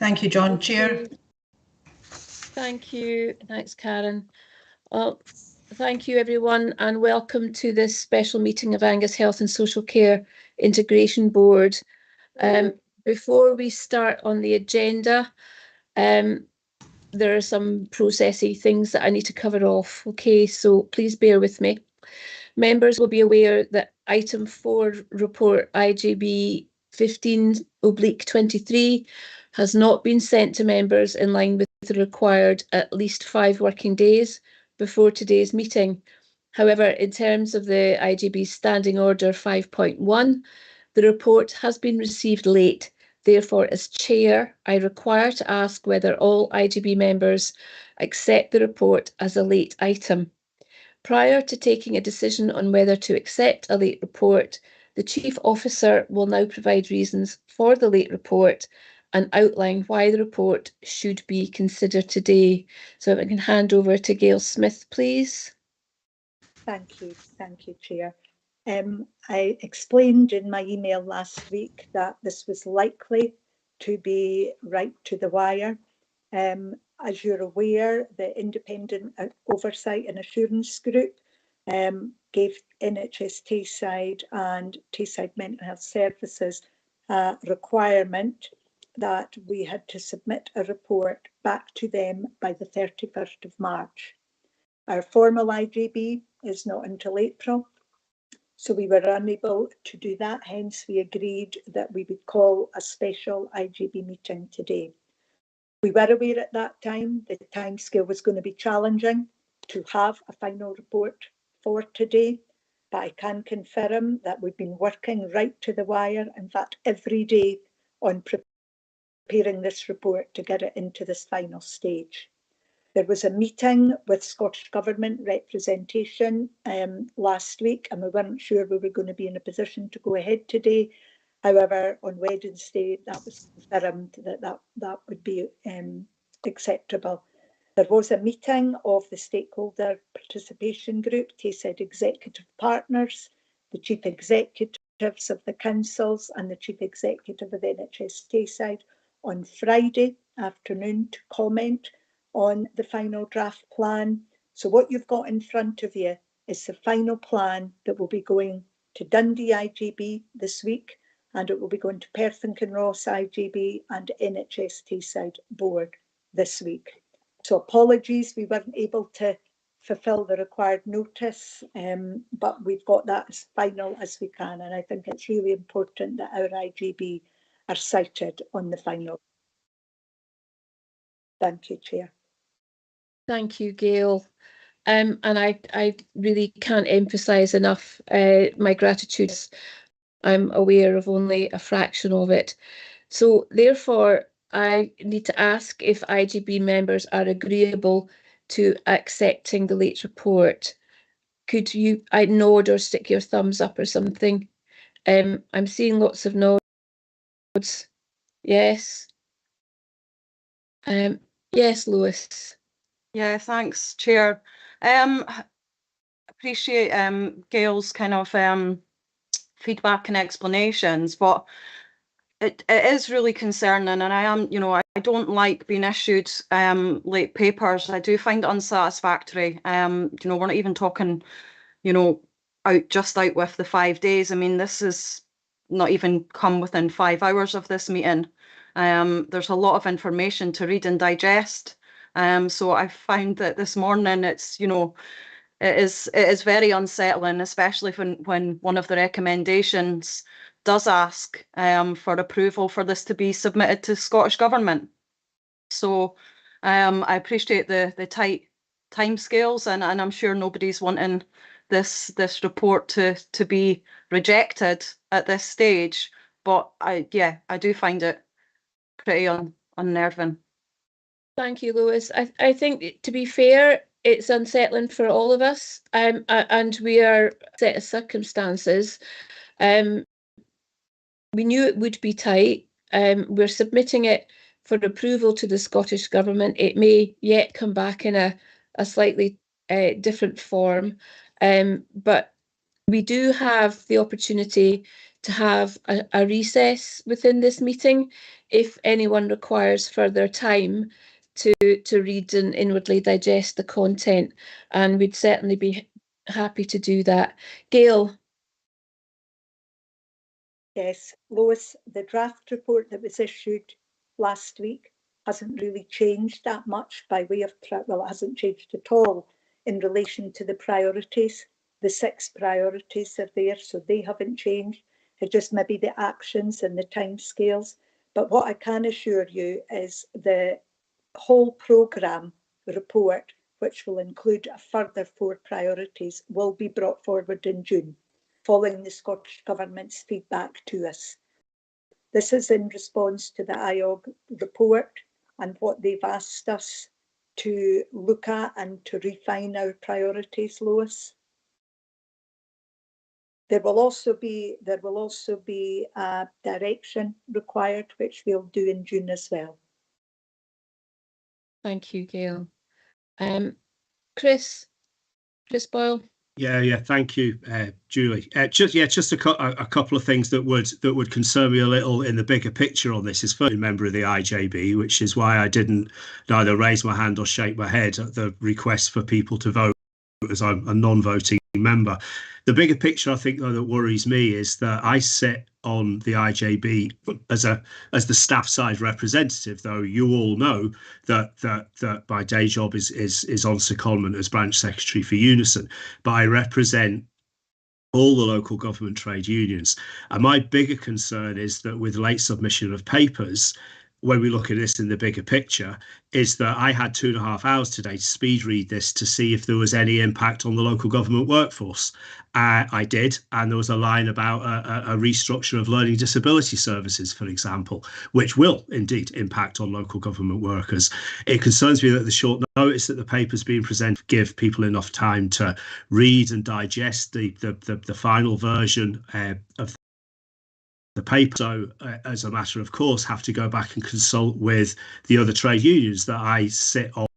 Thank you, John. Chair. Thank you. Thanks, Karen. Well, thank you, everyone, and welcome to this special meeting of Angus Health and Social Care Integration Board. Before we start on the agenda, there are some processy things that I need to cover off. Okay, so please bear with me. Members will be aware that item 4 report IJB 15/23 has not been sent to members in line with the required at least 5 working days before today's meeting. However, in terms of the IJB Standing Order 5.1, the report has been received late. Therefore, as Chair, I require to ask whether all IJB members accept the report as a late item. Prior to taking a decision on whether to accept a late report, the Chief Officer will now provide reasons for the late report and outline why the report should be considered today. So if I can hand over to Gail Smith, please. Thank you, Chair. I explained in my email last week that this was likely to be right to the wire. As you're aware, the Independent Oversight and Assurance Group gave NHS Tayside and Tayside Mental Health Services a requirement that we had to submit a report back to them by the 31st of March. Our formal IJB is not until April, so we were unable to do that. Hence, we agreed that we would call a special IJB meeting today. We were aware at that time the timescale was going to be challenging to have a final report for today, but I can confirm that we've been working right to the wire, in fact, every day on preparing this report to get it into this final stage. There was a meeting with Scottish Government representation last week, and we weren't sure we were going to be in a position to go ahead today. However, on Wednesday, that was confirmed that would be acceptable. There was a meeting of the stakeholder participation group, Tayside Executive Partners, the Chief Executives of the councils and the Chief Executive of NHS Tayside on Friday afternoon to comment on the final draft plan. So what you've got in front of you is the final plan that will be going to Dundee IJB this week, and it will be going to Perth and Kinross IJB and NHS Tayside Board this week. So apologies, we weren't able to fulfil the required notice, but we've got that as final as we can, and I think it's really important that our IJB are cited on the final. Thank you, Chair. Thank you, Gail. And I really can't emphasise enough my gratitude. I'm aware of only a fraction of it. So therefore, I need to ask if IJB members are agreeable to accepting the late report. Could you nod or stick your thumbs up or something? I'm seeing lots of nods. Yes. Yes, Lewis. Yeah, thanks, Chair. Appreciate Gail's kind of feedback and explanations, but it is really concerning, and I am, I don't like being issued late papers. I do find it unsatisfactory. We're not even talking, out with the 5 days. I mean, this is not even come within 5 hours of this meeting. There's a lot of information to read and digest. So I found that this morning it is very unsettling, especially when one of the recommendations does ask for approval for this to be submitted to Scottish Government. So I appreciate the tight timescales, and I'm sure nobody's wanting this report to be rejected at this stage. But I do find it pretty unnerving. Thank you, Lewis. I think, to be fair, it's unsettling for all of us, and we are set of circumstances. We knew it would be tight. We're submitting it for approval to the Scottish Government. It may yet come back in a slightly different form, but we do have the opportunity to have a recess within this meeting if anyone requires further time to read and inwardly digest the content, and we'd certainly be happy to do that. Gail? Yes, Lois, the draft report that was issued last week hasn't really changed that much by way of, well, it hasn't changed at all in relation to the priorities. The 6 priorities are there, so they haven't changed. It's just maybe the actions and the timescales. But what I can assure you is the whole programme report, which will include a further 4 priorities, will be brought forward in June, following the Scottish Government's feedback to us. This is in response to the IOG report and what they've asked us to look at and to refine our priorities, Lois. There will also be a direction required, which we'll do in June as well. Thank you, Gail. Chris Boyle. Yeah, thank you, Julie. Just a couple of things that would concern me a little in the bigger picture on this. Is first, a member of the IJB, which is why I didn't neither raise my hand or shake my head at the request for people to vote, as I'm a non-voting member. The bigger picture, I think, though, that worries me is that I sit on the IJB as the staff side representative, though you all know that my day job is on secondment as branch secretary for Unison, but I represent all the local government trade unions. And my bigger concern is that with late submission of papers, when we look at this in the bigger picture, is that I had 2.5 hours today to speed read this to see if there was any impact on the local government workforce. I did, and there was a line about a restructure of learning disability services, for example, which will indeed impact on local government workers. It concerns me that the short notice that the paper's being presented give people enough time to read and digest the final version of the paper. So as a matter of course, have to go back and consult with the other trade unions that I sit on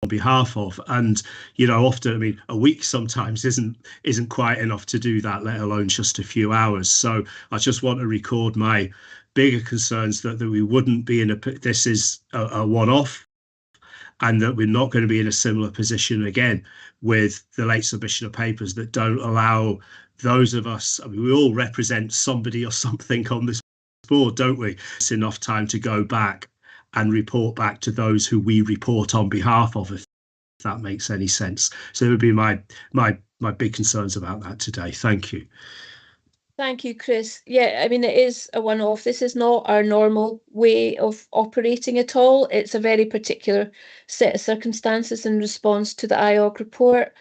behalf of, and often, I mean, a week sometimes isn't quite enough to do that, let alone just a few hours. So I just want to record my bigger concerns that we wouldn't be this is a one-off, and that we're not going to be in a similar position again with the late submission of papers that don't allow those of us, I mean, we all represent somebody or something on this board, don't we? It's enough time to go back and report back to those who we report on behalf of, if that makes any sense. So it would be my big concerns about that today. Thank you. Thank you, Chris. Yeah, I mean, it is a one-off. This is not our normal way of operating at all. It's a very particular set of circumstances in response to the IOG report,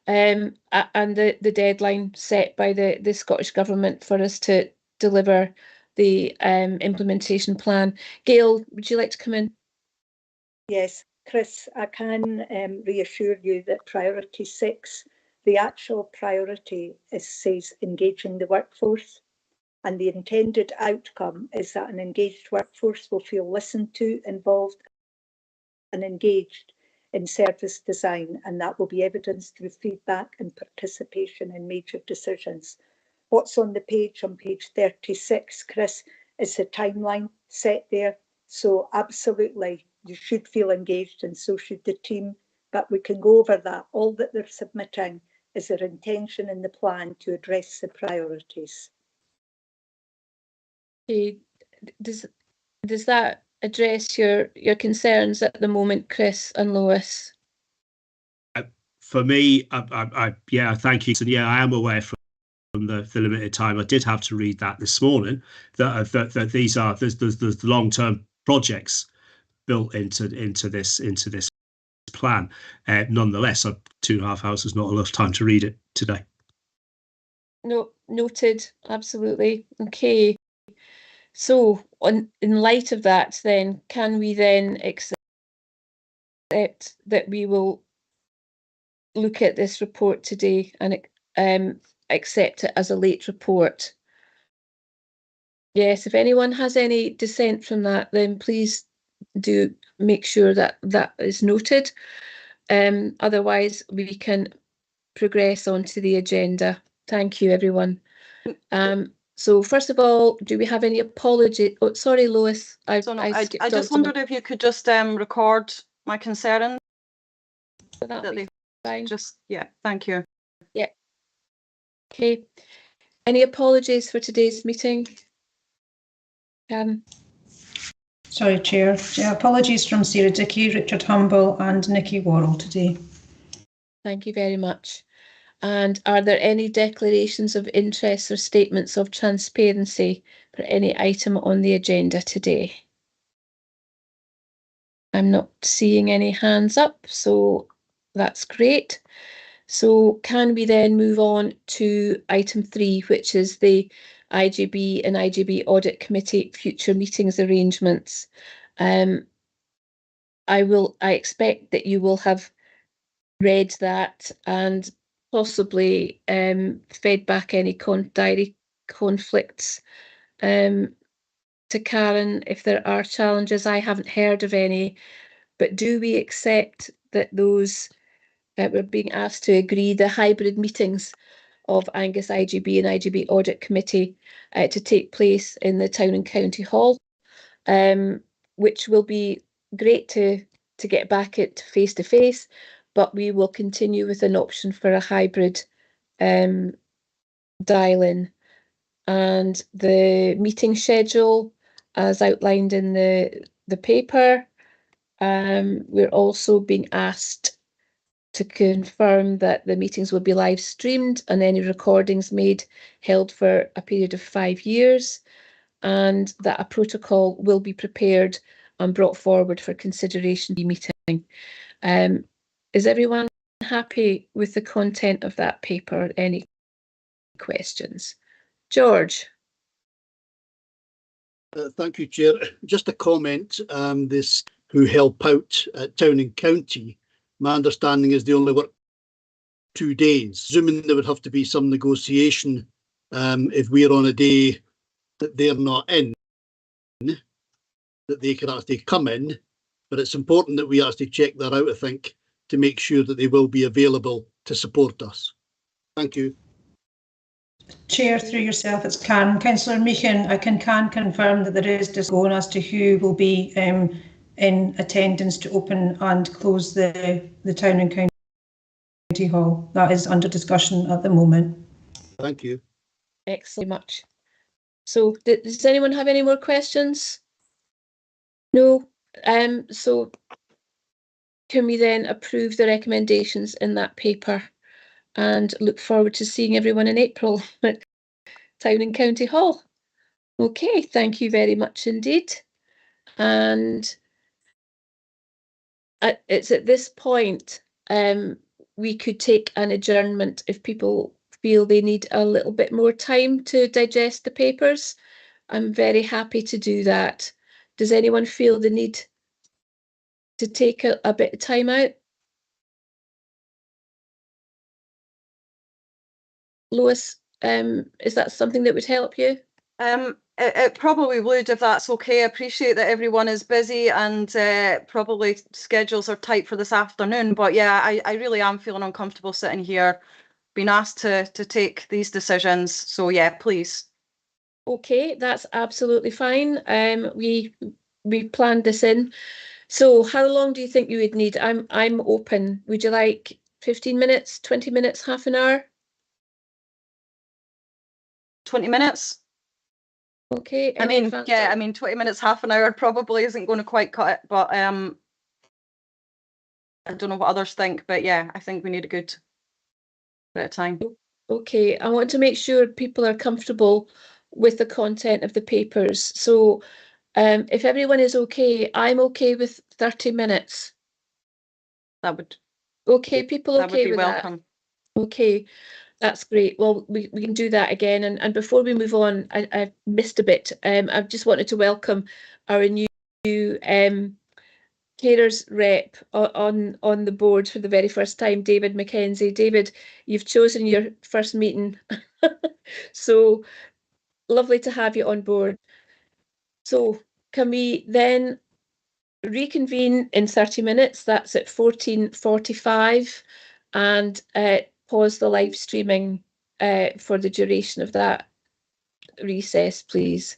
and the deadline set by the Scottish Government for us to deliver the implementation plan. Gail, would you like to come in? Yes, Chris, I can reassure you that priority 6, the actual priority says engaging the workforce, and the intended outcome is that an engaged workforce will feel listened to, involved and engaged in service design, and that will be evidenced through feedback and participation in major decisions. What's on page 36, Chris, is the timeline set there. So absolutely, you should feel engaged, and so should the team, but we can go over that. All that they're submitting is their intention in the plan to address the priorities. Okay. Does that address your concerns at the moment, Chris and Lois? For me, yeah, thank you. And yeah, I am aware from the limited time I did have to read that this morning that these are there's long-term projects built into this plan. Nonetheless, 2.5 hours is not enough time to read it today. No, noted. Absolutely. Okay. So, in light of that, then, can we then accept that we will look at this report today and accept it as a late report? Yes, if anyone has any dissent from that, then please do make sure that that is noted. Otherwise, we can progress on to the agenda. Thank you, everyone. So first of all, do we have any apology? Oh, sorry, Lois. I just wondered if you could just record my concern. That'll be fine. Yeah, thank you. Yeah. Okay. Any apologies for today's meeting? Sorry, Chair. Apologies from Sarah Dickey, Richard Humble and Nikki Worrell today. Thank you very much. And are there any declarations of interest or statements of transparency for any item on the agenda today? I'm not seeing any hands up, so that's great. So can we then move on to item 3, which is the IJB and IJB Audit Committee future meetings arrangements? I expect that you will have read that and possibly fed back any diary conflicts to Karen if there are challenges. I haven't heard of any, but do we accept that those we're being asked to agree the hybrid meetings of Angus IJB and IJB Audit Committee to take place in the Town and County Hall, which will be great to get back at face-to-face, but we will continue with an option for a hybrid dial-in. And the meeting schedule, as outlined in the paper, we're also being asked to confirm that the meetings will be live streamed and any recordings made held for a period of 5 years, and that a protocol will be prepared and brought forward for consideration in the meeting. Is everyone happy with the content of that paper? Any questions? George? Thank you, Chair. Just a comment. This who help out at Town and County, my understanding is they only work 2 days. Assuming there would have to be some negotiation if we're on a day that they're not in, that they can actually come in. But it's important that we actually check that out, I think, to make sure that they will be available to support us. Thank you. Chair, through yourself, it's Karen. Councillor Meehan, I can confirm that there is discussion as to who will be in attendance to open and close the Town and County Hall. That is under discussion at the moment. Thank you. Excellent much. So does anyone have any more questions? No. So can we then approve the recommendations in that paper and look forward to seeing everyone in April at Town and County Hall? Okay, thank you very much indeed. And it's at this point we could take an adjournment if people feel they need a little bit more time to digest the papers. I'm very happy to do that. Does anyone feel the need to take a bit of time out? Lois, is that something that would help you? It probably would, if that's okay. I appreciate that everyone is busy and probably schedules are tight for this afternoon. But yeah, I really am feeling uncomfortable sitting here, being asked to take these decisions. So yeah, please. Okay, that's absolutely fine. We planned this in. So how long do you think you would need? I'm open. Would you like 15 minutes, 20 minutes, half an hour? 20 minutes. Okay. I mean, 20 minutes, half an hour probably isn't going to quite cut it, but I don't know what others think, but yeah, I think we need a good bit of time. Okay, I want to make sure people are comfortable with the content of the papers. So if everyone is okay, I'm okay with 30 minutes. That would. Okay, people okay that would be with welcome. That? Okay. That's great. Well, we can do that again. And before we move on, I missed a bit. I just wanted to welcome our new carers rep on the board for the very first time, David Mackenzie. David, you've chosen your first meeting. So lovely to have you on board. So can we then reconvene in 30 minutes? That's at 14:45, and pause the live streaming for the duration of that recess, please.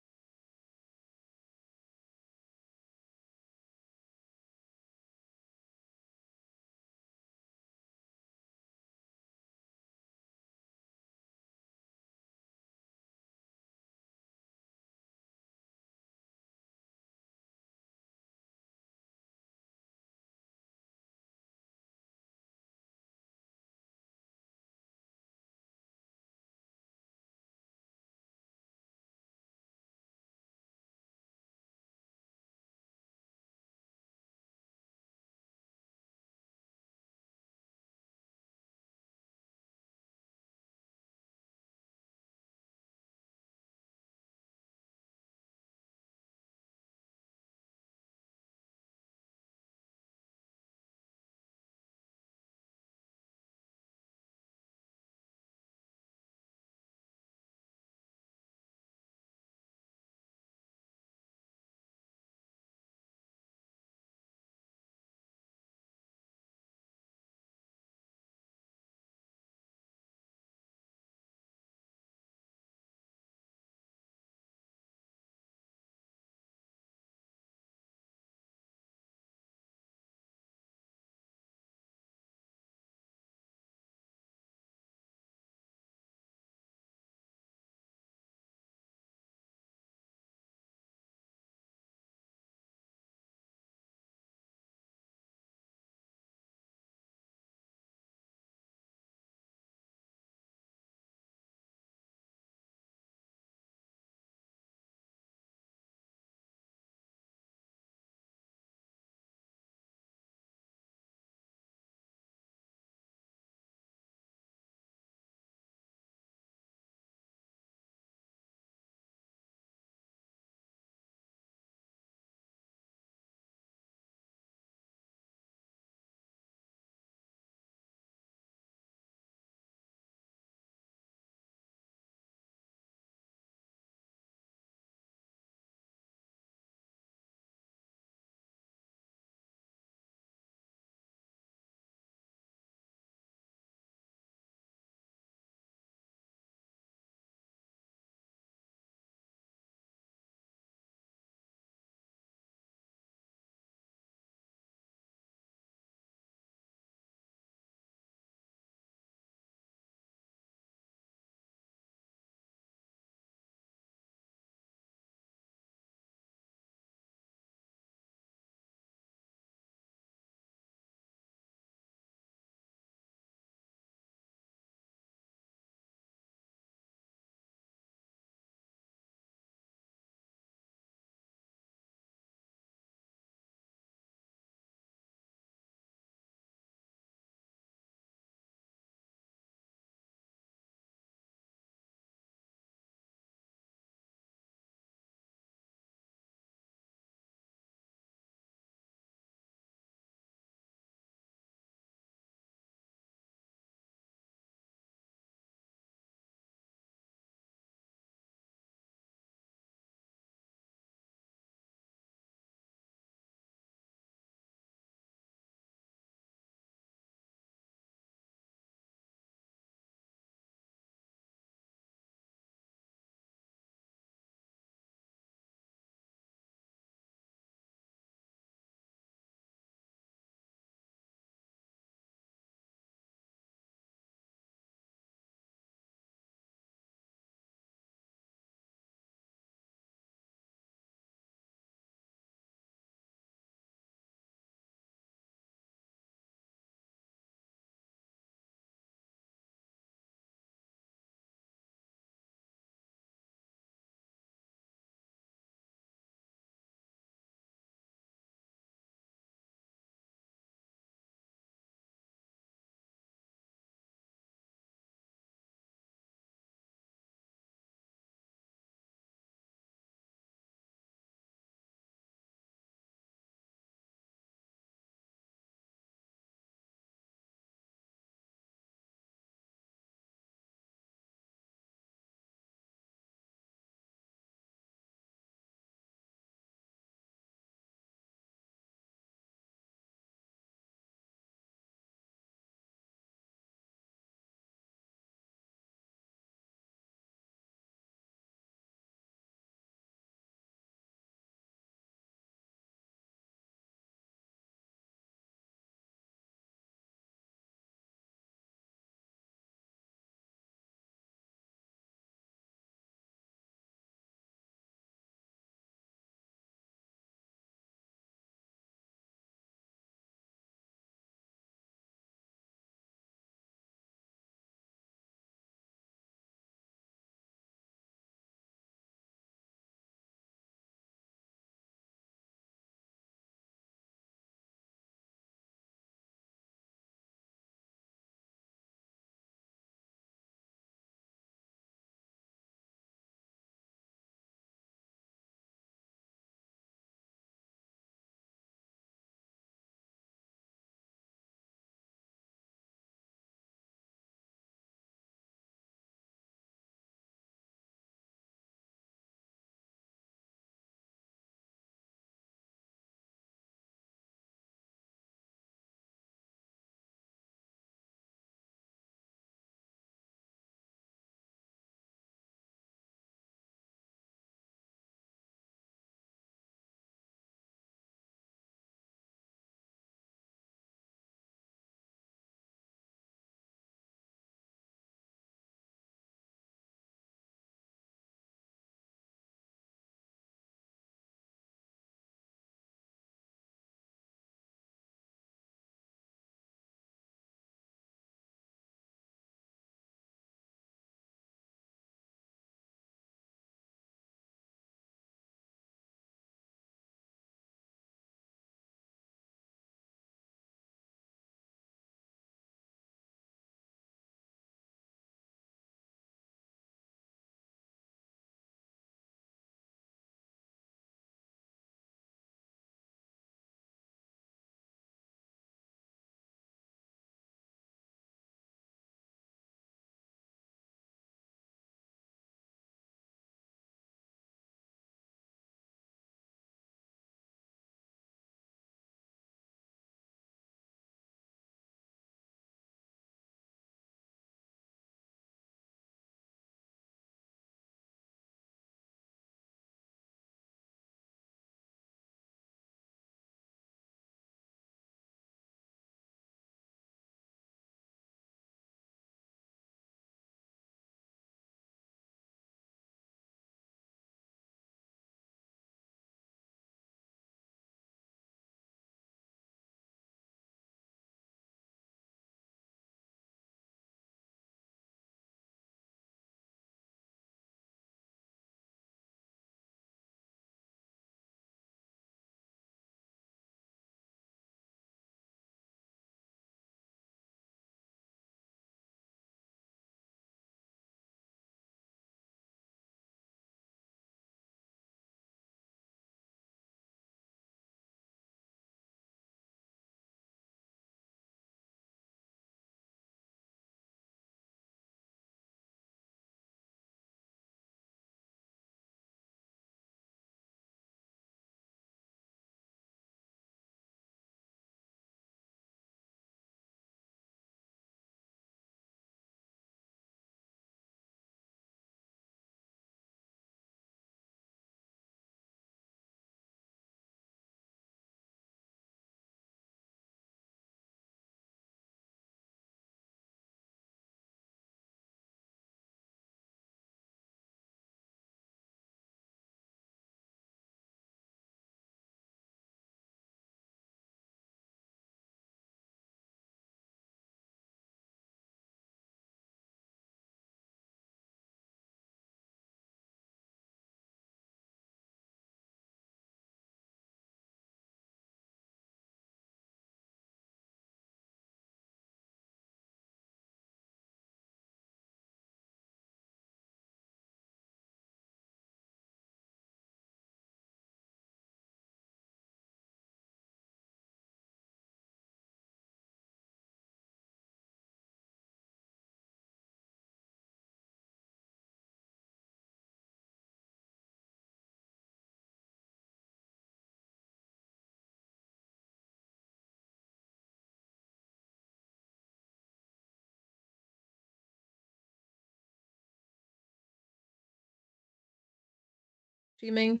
streaming,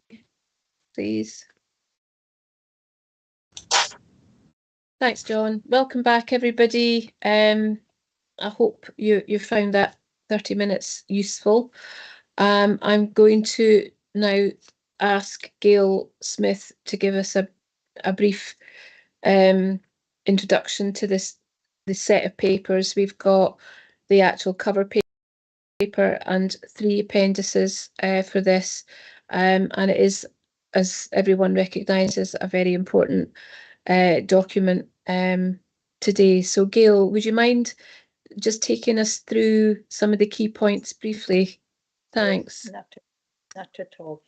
please. Thanks, John. Welcome back, everybody. I hope you found that 30 minutes useful. I'm going to now ask Gail Smith to give us a brief introduction to the set of papers. We've got the actual cover paper and 3 appendices for this, and it is, as everyone recognises, a very important document today. So Gail, would you mind just taking us through some of the key points briefly? Thanks. Not at all.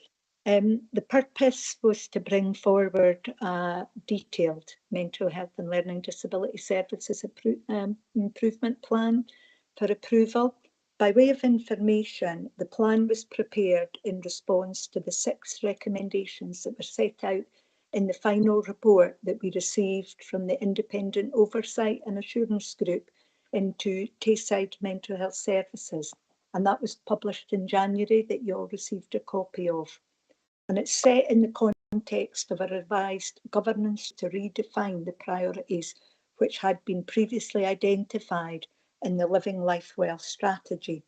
The purpose was to bring forward a detailed mental health and learning disability services improvement plan for approval. By way of information, the plan was prepared in response to the 6 recommendations that were set out in the final report that we received from the Independent Oversight and Assurance Group into Tayside Mental Health Services. And that was published in January, that you all received a copy of. And it's set in the context of a revised governance to redefine the priorities which had been previously identified in the Living Life Well strategy.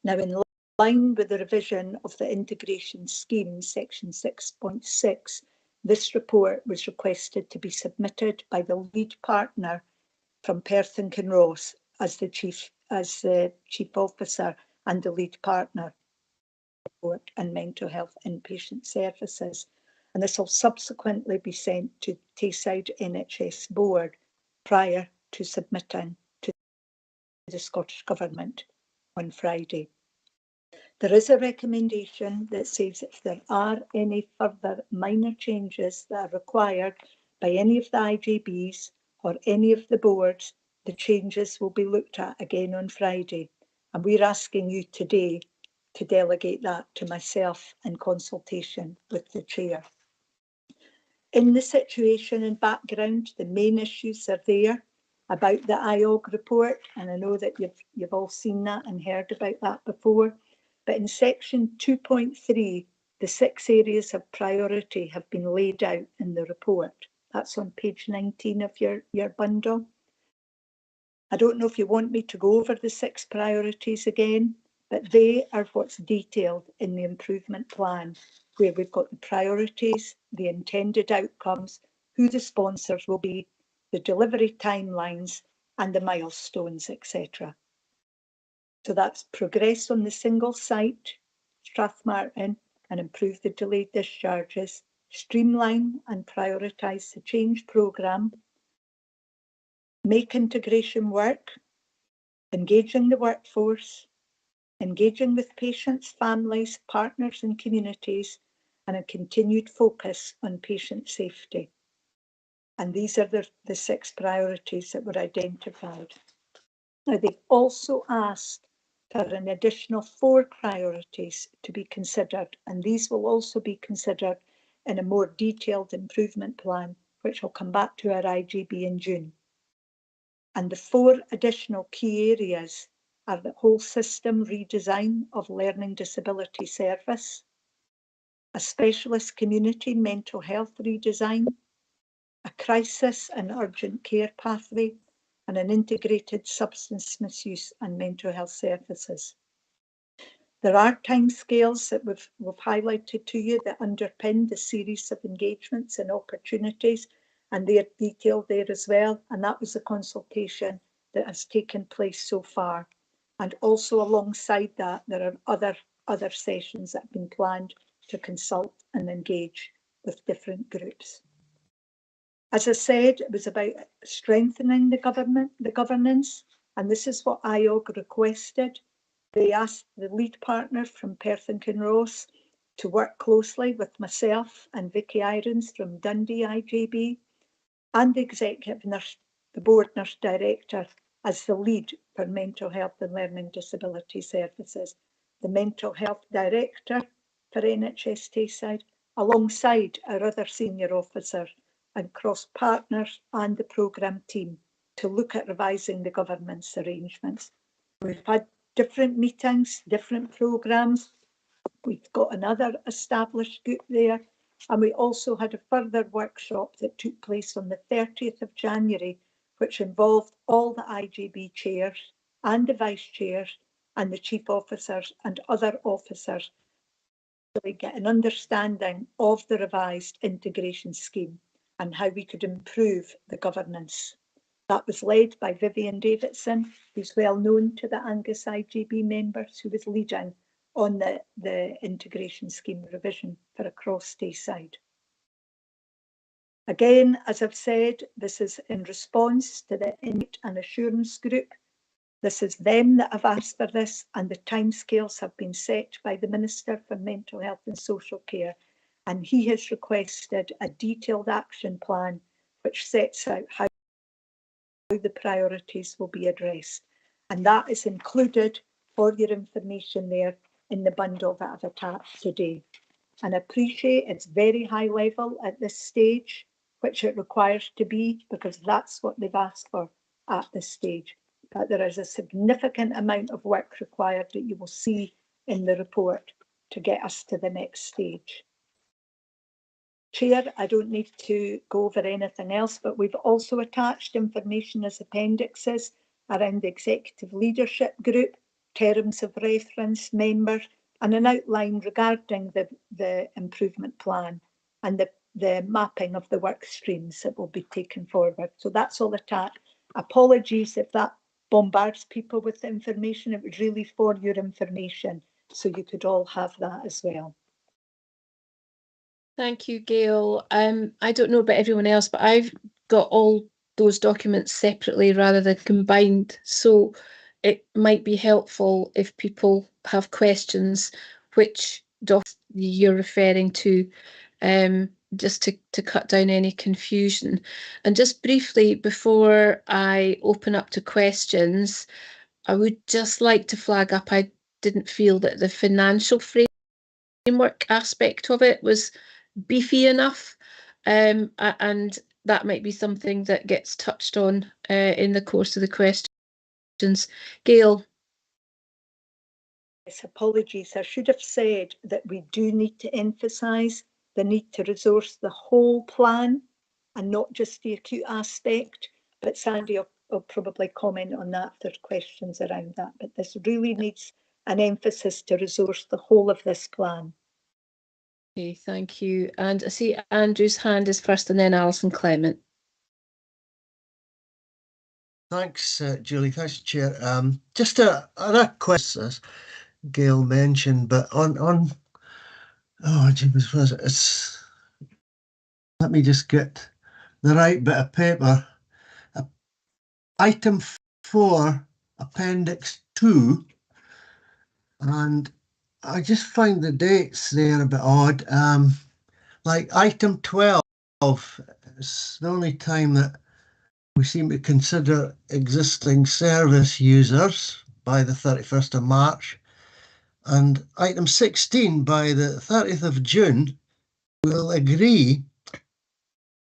Now, in line with the revision of the integration scheme, section 6.6, this report was requested to be submitted by the lead partner from Perth and Kinross as the chief officer and the lead partner support and mental health inpatient services. And this will subsequently be sent to Tayside NHS Board prior to submitting to the Scottish Government on Friday. There is a recommendation that says if there are any further minor changes that are required by any of the IJBs or any of the boards, the changes will be looked at again on Friday. And we're asking you today to delegate that to myself in consultation with the chair. In the situation and background, the main issues are there about the IOG report, and I know that you've all seen that and heard about that before. But in section 2.3, the 6 areas of priority have been laid out in the report. That's on page 19 of your bundle. I don't know if you want me to go over the 6 priorities again, but they are what's detailed in the improvement plan, where we've got the priorities, the intended outcomes, who the sponsors will be, the delivery timelines, and the milestones, etc. So that's progress on the single site, Strathmartin, and improve the delayed discharges, streamline and prioritise the change programme, make integration work, engaging the workforce, engaging with patients, families, partners and communities, and a continued focus on patient safety. And these are the 6 priorities that were identified. Now, they've also asked for an additional 4 priorities to be considered, and these will also be considered in a more detailed improvement plan, which will come back to our IJB in June. And the 4 additional key areas are the whole system redesign of learning disability service, a specialist community mental health redesign, a crisis and urgent care pathway, and an integrated substance misuse and mental health services. There are timescales that we've highlighted to you that underpin the series of engagements and opportunities, and they're detailed there as well. And that was a consultation that has taken place so far. And also alongside that, there are other sessions that have been planned to consult and engage with different groups. As I said, it was about strengthening the governance, and this is what IOG requested. They asked the lead partner from Perth and Kinross to work closely with myself and Vicky Irons from Dundee IJB and the executive nurse, the board nurse director, as the lead for mental health and learning disability services, the mental health director for NHS Tayside, alongside our other senior officers and cross partners and the programme team to look at revising the governance arrangements. We've had different meetings, different programmes, we've got another established group there. And we also had a further workshop that took place on the 30th of January, which involved all the IJB chairs and the vice chairs and the chief officers and other officers to really get an understanding of the revised integration scheme and how we could improve the governance. That was led by Vivian Davidson, who's well known to the Angus IJB members, who was leading on the integration scheme revision for across Tayside. Again, as I've said, this is in response to the Inmate and Assurance Group. This is them that have asked for this, and the timescales have been set by the Minister for Mental Health and Social Care, and he has requested a detailed action plan which sets out how the priorities will be addressed. And that is included for your information there in the bundle that I've attached today. And I appreciate it's very high level at this stage, which it requires to be, because that's what they've asked for at this stage. But there is a significant amount of work required that you will see in the report to get us to the next stage. Chair, I don't need to go over anything else, but we've also attached information as appendixes around the executive leadership group, terms of reference, members, and an outline regarding the improvement plan and the mapping of the work streams that will be taken forward. So that's all attached. Apologies if that bombards people with information. It was really for your information, so you could all have that as well. Thank you, Gail. I don't know about everyone else, but I've got all those documents separately rather than combined. So it might be helpful if people have questions, which docs you're referring to, just to cut down any confusion. And just briefly, before I open up to questions, I would just like to flag up, I didn't feel that the financial framework aspect of it was beefy enough, and that might be something that gets touched on in the course of the questions. Gail. Yes, apologies. I should have said that we do need to emphasise the need to resource the whole plan and not just the acute aspect, but Sandy will probably comment on that if there's questions around that. But this really needs an emphasis to resource the whole of this plan. Okay, thank you. And I see Andrew's hand is first and then Alison Clement. Thanks, Julie. Thanks, Chair. Just a question, as Gail mentioned, but on oh, geez, was it? It's, let me just get the right bit of paper. Item 4, Appendix 2, and I just find the dates there a bit odd. Like item 12 is the only time that we seem to consider existing service users by the 31st of March. And item 16, by the 30th of June, we'll agree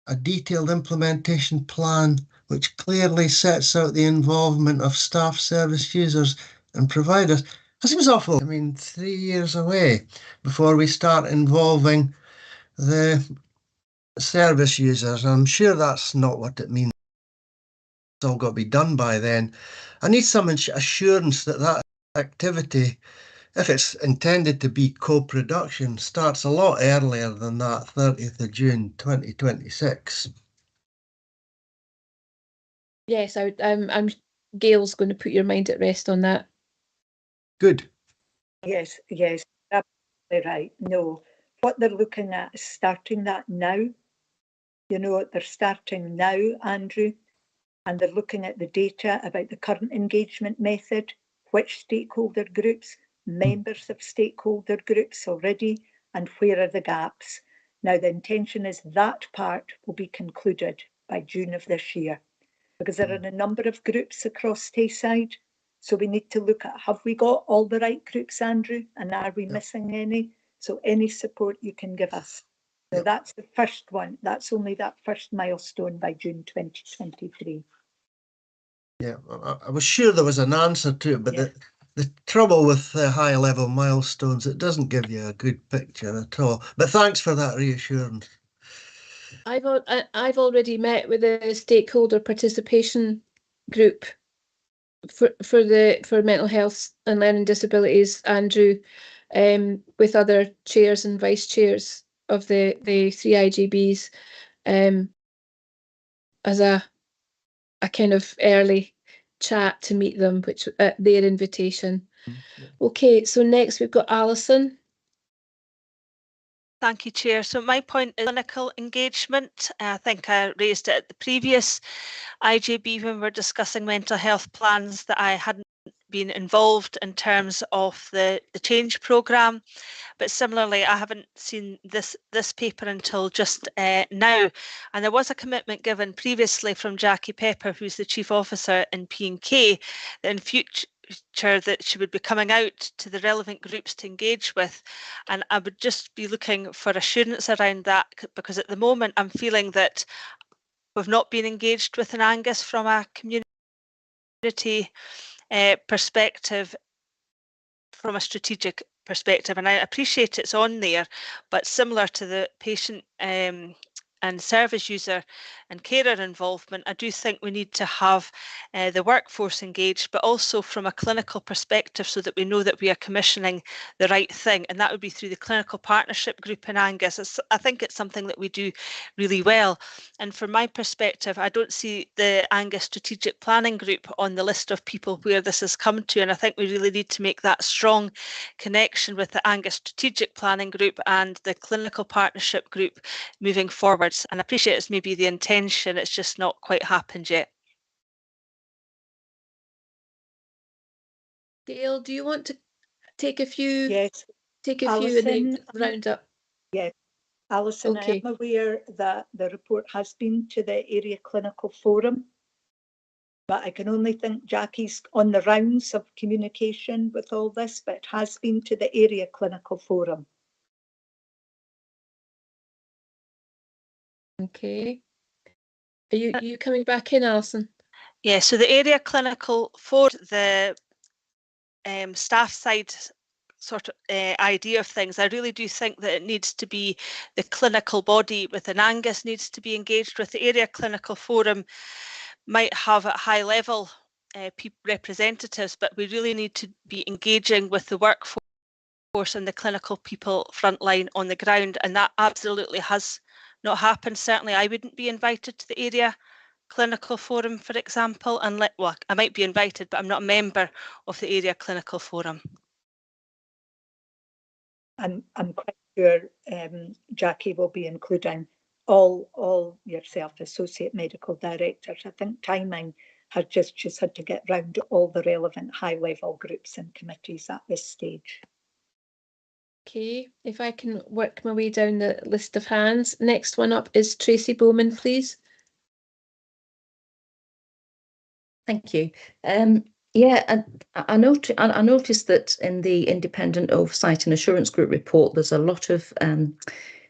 a detailed implementation plan which clearly sets out the involvement of staff, service users and providers. That seems awful. I mean, 3 years away before we start involving the service users. I'm sure that's not what it means. It's all got to be done by then. I need some assurance that that activity, if it's intended to be co-production, starts a lot earlier than that 30th of June 2026. Yes, I'm Gail's going to put your mind at rest on that. Good. Yes, absolutely right. No, what they're looking at is starting that now. You know, they're starting now, Andrew, and they're looking at the data about the current engagement method, which stakeholder groups, members of stakeholder groups already, and where are the gaps. Now, the intention is that part will be concluded by June of this year, because there are a number of groups across Tayside. So we need to look at, have we got all the right groups, Andrew? And are we missing any? So any support you can give us. So that's the first one. That's only that first milestone by June 2023. Yeah, I was sure there was an answer to it, but the trouble with high level milestones, it doesn't give you a good picture at all. But thanks for that reassurance. I've already met with a stakeholder participation group for mental health and learning disabilities, Andrew, with other chairs and vice chairs of the 3 IJBs, as a kind of early chat to meet them, which at their invitation. Okay, so next we've got Alison. Thank you, Chair. So my point is clinical engagement. I think I raised it at the previous IJB when we were discussing mental health plans that I hadn't been involved in terms of the change programme. But similarly, I haven't seen this paper until just now. And there was a commitment given previously from Jackie Pepper, who's the Chief Officer in P&K, that in future that she would be coming out to the relevant groups to engage with, and I would just be looking for assurance around that, because at the moment I'm feeling that we've not been engaged with in Angus from a community perspective, from a strategic perspective, and I appreciate it's on there, but similar to the patient and service user and carer involvement, I do think we need to have the workforce engaged, but also from a clinical perspective, so that we know that we are commissioning the right thing, and that would be through the clinical partnership group in Angus. I think it's something that we do really well, and from my perspective, I don't see the Angus strategic planning group on the list of people where this has come to, and I think we really need to make that strong connection with the Angus strategic planning group and the clinical partnership group moving forwards. And I appreciate it's maybe the intention, it's just not quite happened yet. Gail, do you want to take a few? Yes. Take a Alison, few and then round up. Yes. Alison, Okay. I am aware that the report has been to the area clinical forum, but I can only think Jackie's on the rounds of communication with all this, but it has been to the area clinical forum. Okay. Are you coming back in, Alison? Yeah, so the area clinical for the staff side sort of idea of things, I really do think that it needs to be the clinical body within Angus needs to be engaged with. The area clinical forum might have at high level representatives, but we really need to be engaging with the workforce and the clinical people frontline on the ground, and that absolutely has not happened. Certainly I wouldn't be invited to the area clinical forum, for example, and well, I might be invited, but I'm not a member of the area clinical forum. I'm quite sure Jackie will be including all yourself, associate medical directors. I think timing has just had to get round to all the relevant high level groups and committees at this stage. Okay, if I can work my way down the list of hands. Next one up is Tracy Bowman, please. Thank you. Yeah, I noticed that in the Independent Oversight and Assurance Group report, there's a lot of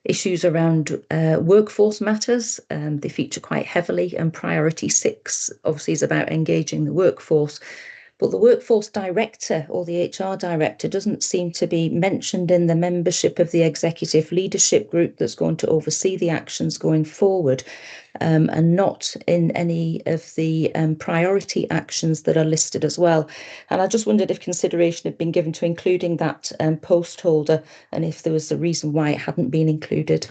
issues around workforce matters. They feature quite heavily, and priority 6 obviously is about engaging the workforce. But the workforce director or the HR director doesn't seem to be mentioned in the membership of the executive leadership group that's going to oversee the actions going forward, and not in any of the priority actions that are listed as well. And I just wondered if consideration had been given to including that post holder, and if there was a reason why it hadn't been included.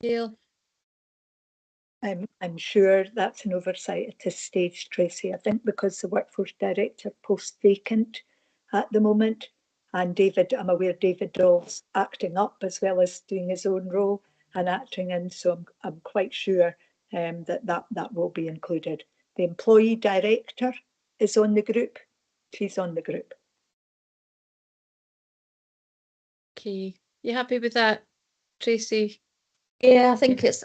Gail. I'm sure that's an oversight at this stage, Tracy. I think because the workforce director post vacant at the moment, and David, I'm aware David Doll's acting up as well as doing his own role and acting in, so I'm quite sure that will be included. The employee director is on the group. She's on the group. Okay, you happy with that, Tracy? Yeah, I think it's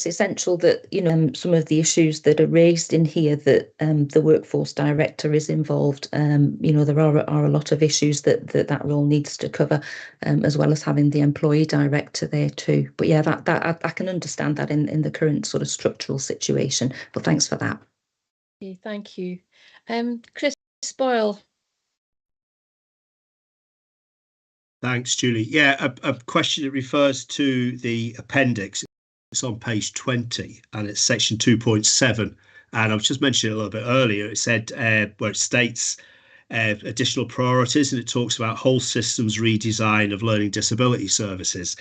essential that, you know, some of the issues that are raised in here, that the workforce director is involved. You know, there are a lot of issues that role needs to cover, as well as having the employee director there too. But yeah, that I can understand that in the current sort of structural situation. But thanks for that. Okay, thank you. Chris Boyle. Thanks, Julie. Yeah, a question that refers to the appendix. It's on page 20 and it's section 2.7. And I was just mentioning a little bit earlier, it said where it states additional priorities, and it talks about whole systems redesign of learning disability services.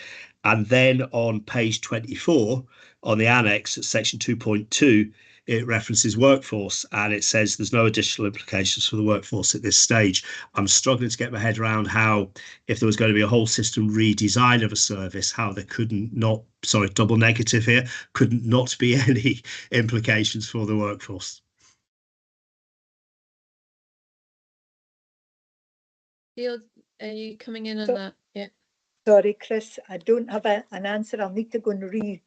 And then on page 24, on the annex at section 2.2, it references workforce, and it says there's no additional implications for the workforce at this stage. I'm struggling to get my head around how, if there was going to be a whole system redesign of a service, how there double negative here, couldn't not be any implications for the workforce. Gail, are you coming in on that? Yeah. Sorry, Chris, I don't have an answer. I'll need to go and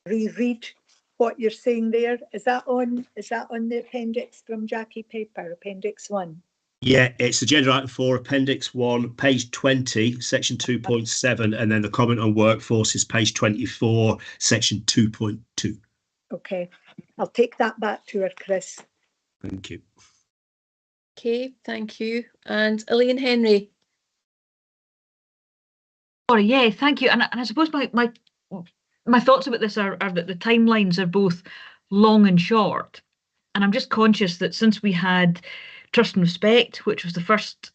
reread what you're saying there. Is that on the appendix from Jackie Paper, appendix 1? Yeah, it's agenda item 4, appendix 1, page 20, section 2.7, and then the comment on workforce is page 24, section 2.2. Okay, I'll take that back to her, Chris. Thank you. Okay, thank you. And Elaine Henry. Sorry, yeah, thank you. And I suppose my thoughts about this are that the timelines are both long and short. And I'm just conscious that since we had Trust and Respect, which was the first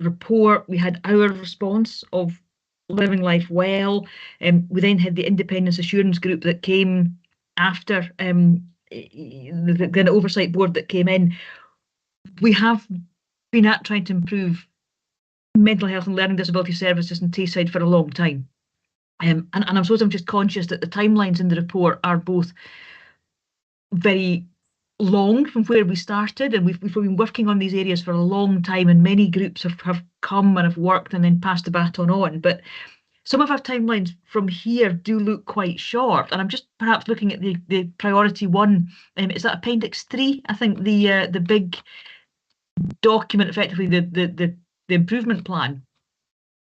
report, we had our response of Living Life Well, we then had the Independence Assurance Group that came after the oversight board that came in. We have been at trying to improve mental health and learning disability services in Tayside for a long time. And I suppose I'm just conscious that the timelines in the report are both very long from where we started, and we've been working on these areas for a long time, and many groups have come and have worked and then passed the baton on. But some of our timelines from here do look quite short, and I'm just perhaps looking at the priority one. Is that appendix 3? I think the big document, effectively the improvement plan,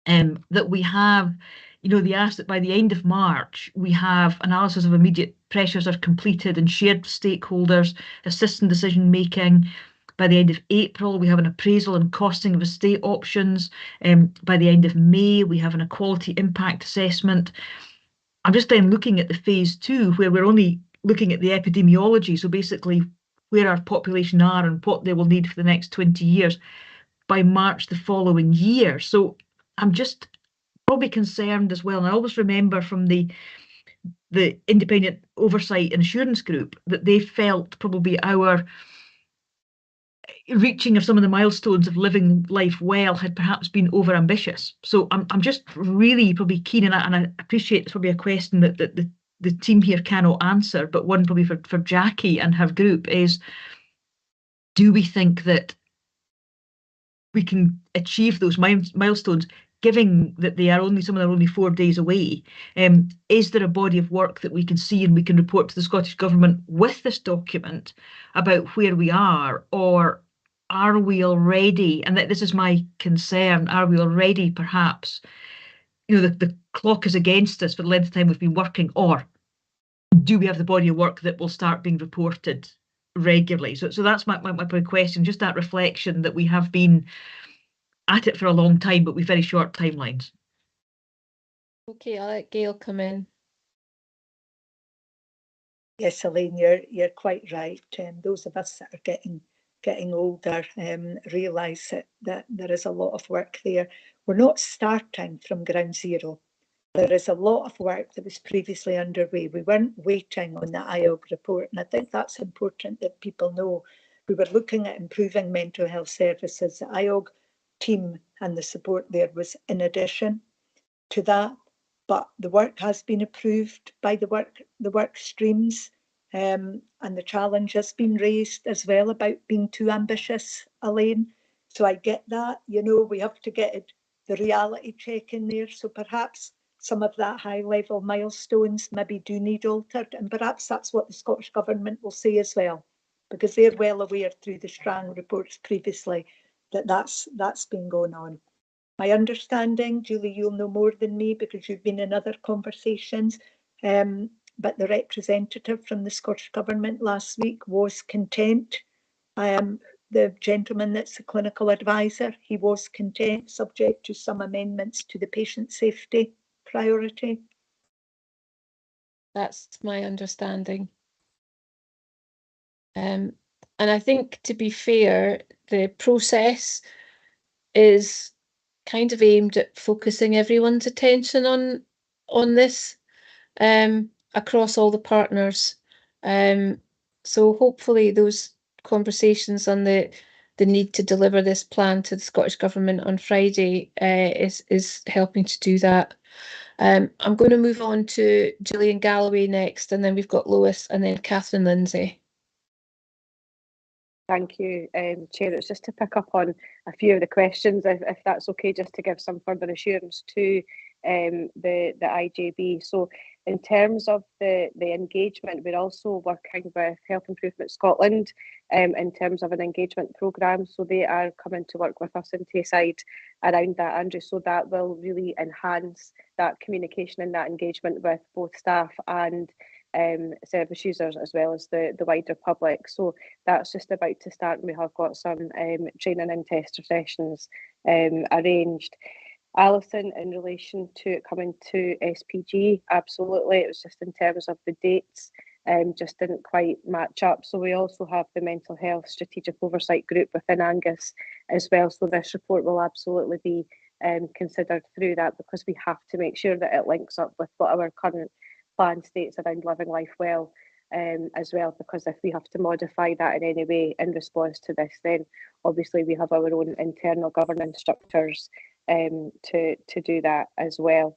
that we have, you know, they asked that by the end of March, we have analysis of immediate pressures are completed and shared with stakeholders, assist in decision making. By the end of April, we have an appraisal and costing of estate options. By the end of May, we have an equality impact assessment. I'm just then looking at the phase 2, where we're only looking at the epidemiology, so basically where our population are and what they will need for the next 20 years by March the following year. So I'm just probably concerned as well. And I always remember from the Independent Oversight and Assurance Group that they felt probably our reaching of some of the milestones of Living Life Well had perhaps been overambitious. So I'm just really probably keen, and I appreciate it's probably a question that the team here cannot answer, but one probably for Jackie and her group is, do we think that we can achieve those milestones, given that some of them are only 4 days away? Is there a body of work that we can see and we can report to the Scottish Government with this document about where we are? Or are we already, and this is my concern, are we already perhaps, you know, the clock is against us for the length of time we've been working, or do we have the body of work that will start being reported regularly? So that's my big question, just that reflection that we have been at it for a long time, but with very short timelines. Okay, I'll let Gail come in. Yes, Elaine, you're quite right. Those of us that are getting older realise that there is a lot of work there. We're not starting from ground zero. There is a lot of work that was previously underway. We weren't waiting on the IOG report, and I think that's important that people know. We were looking at improving mental health services. The IOG team and the support there was in addition to that, but the work has been approved by the work streams, and the challenge has been raised as well about being too ambitious, Elaine. So I get that, you know, we have to get the reality check in there. So perhaps some of that high level milestones maybe do need altered, and perhaps that's what the Scottish Government will say as well, because they're well aware through the Strang reports previously that that's been going on. My understanding, Julie, you'll know more than me because you've been in other conversations, but the representative from the Scottish Government last week was content. The gentleman that's the clinical advisor, he was content, subject to some amendments to the patient safety priority. That's my understanding. And I think, to be fair, the process is kind of aimed at focusing everyone's attention on this across all the partners. So hopefully those conversations on the need to deliver this plan to the Scottish Government on Friday is helping to do that. I'm going to move on to Gillian Galloway next, and then we've got Lois and then Catherine Lindsay. Thank you, Chair. It's just to pick up on a few of the questions, if that's okay, just to give some further assurance to the IJB. So in terms of the engagement, we're also working with Health Improvement Scotland in terms of an engagement programme. So they are coming to work with us in Tayside around that, Andrew. So that will really enhance that communication and that engagement with both staff and service users as well as the wider public. So that's just about to start, and we have got some training and tester sessions arranged. Alison, in relation to it coming to SPG, absolutely, it was just in terms of the dates, just didn't quite match up. So we also have the Mental Health Strategic Oversight Group within Angus as well. So this report will absolutely be considered through that, because we have to make sure that it links up with what our current plan states around living life well as well, because if we have to modify that in any way in response to this, then obviously we have our own internal governance structures to do that as well.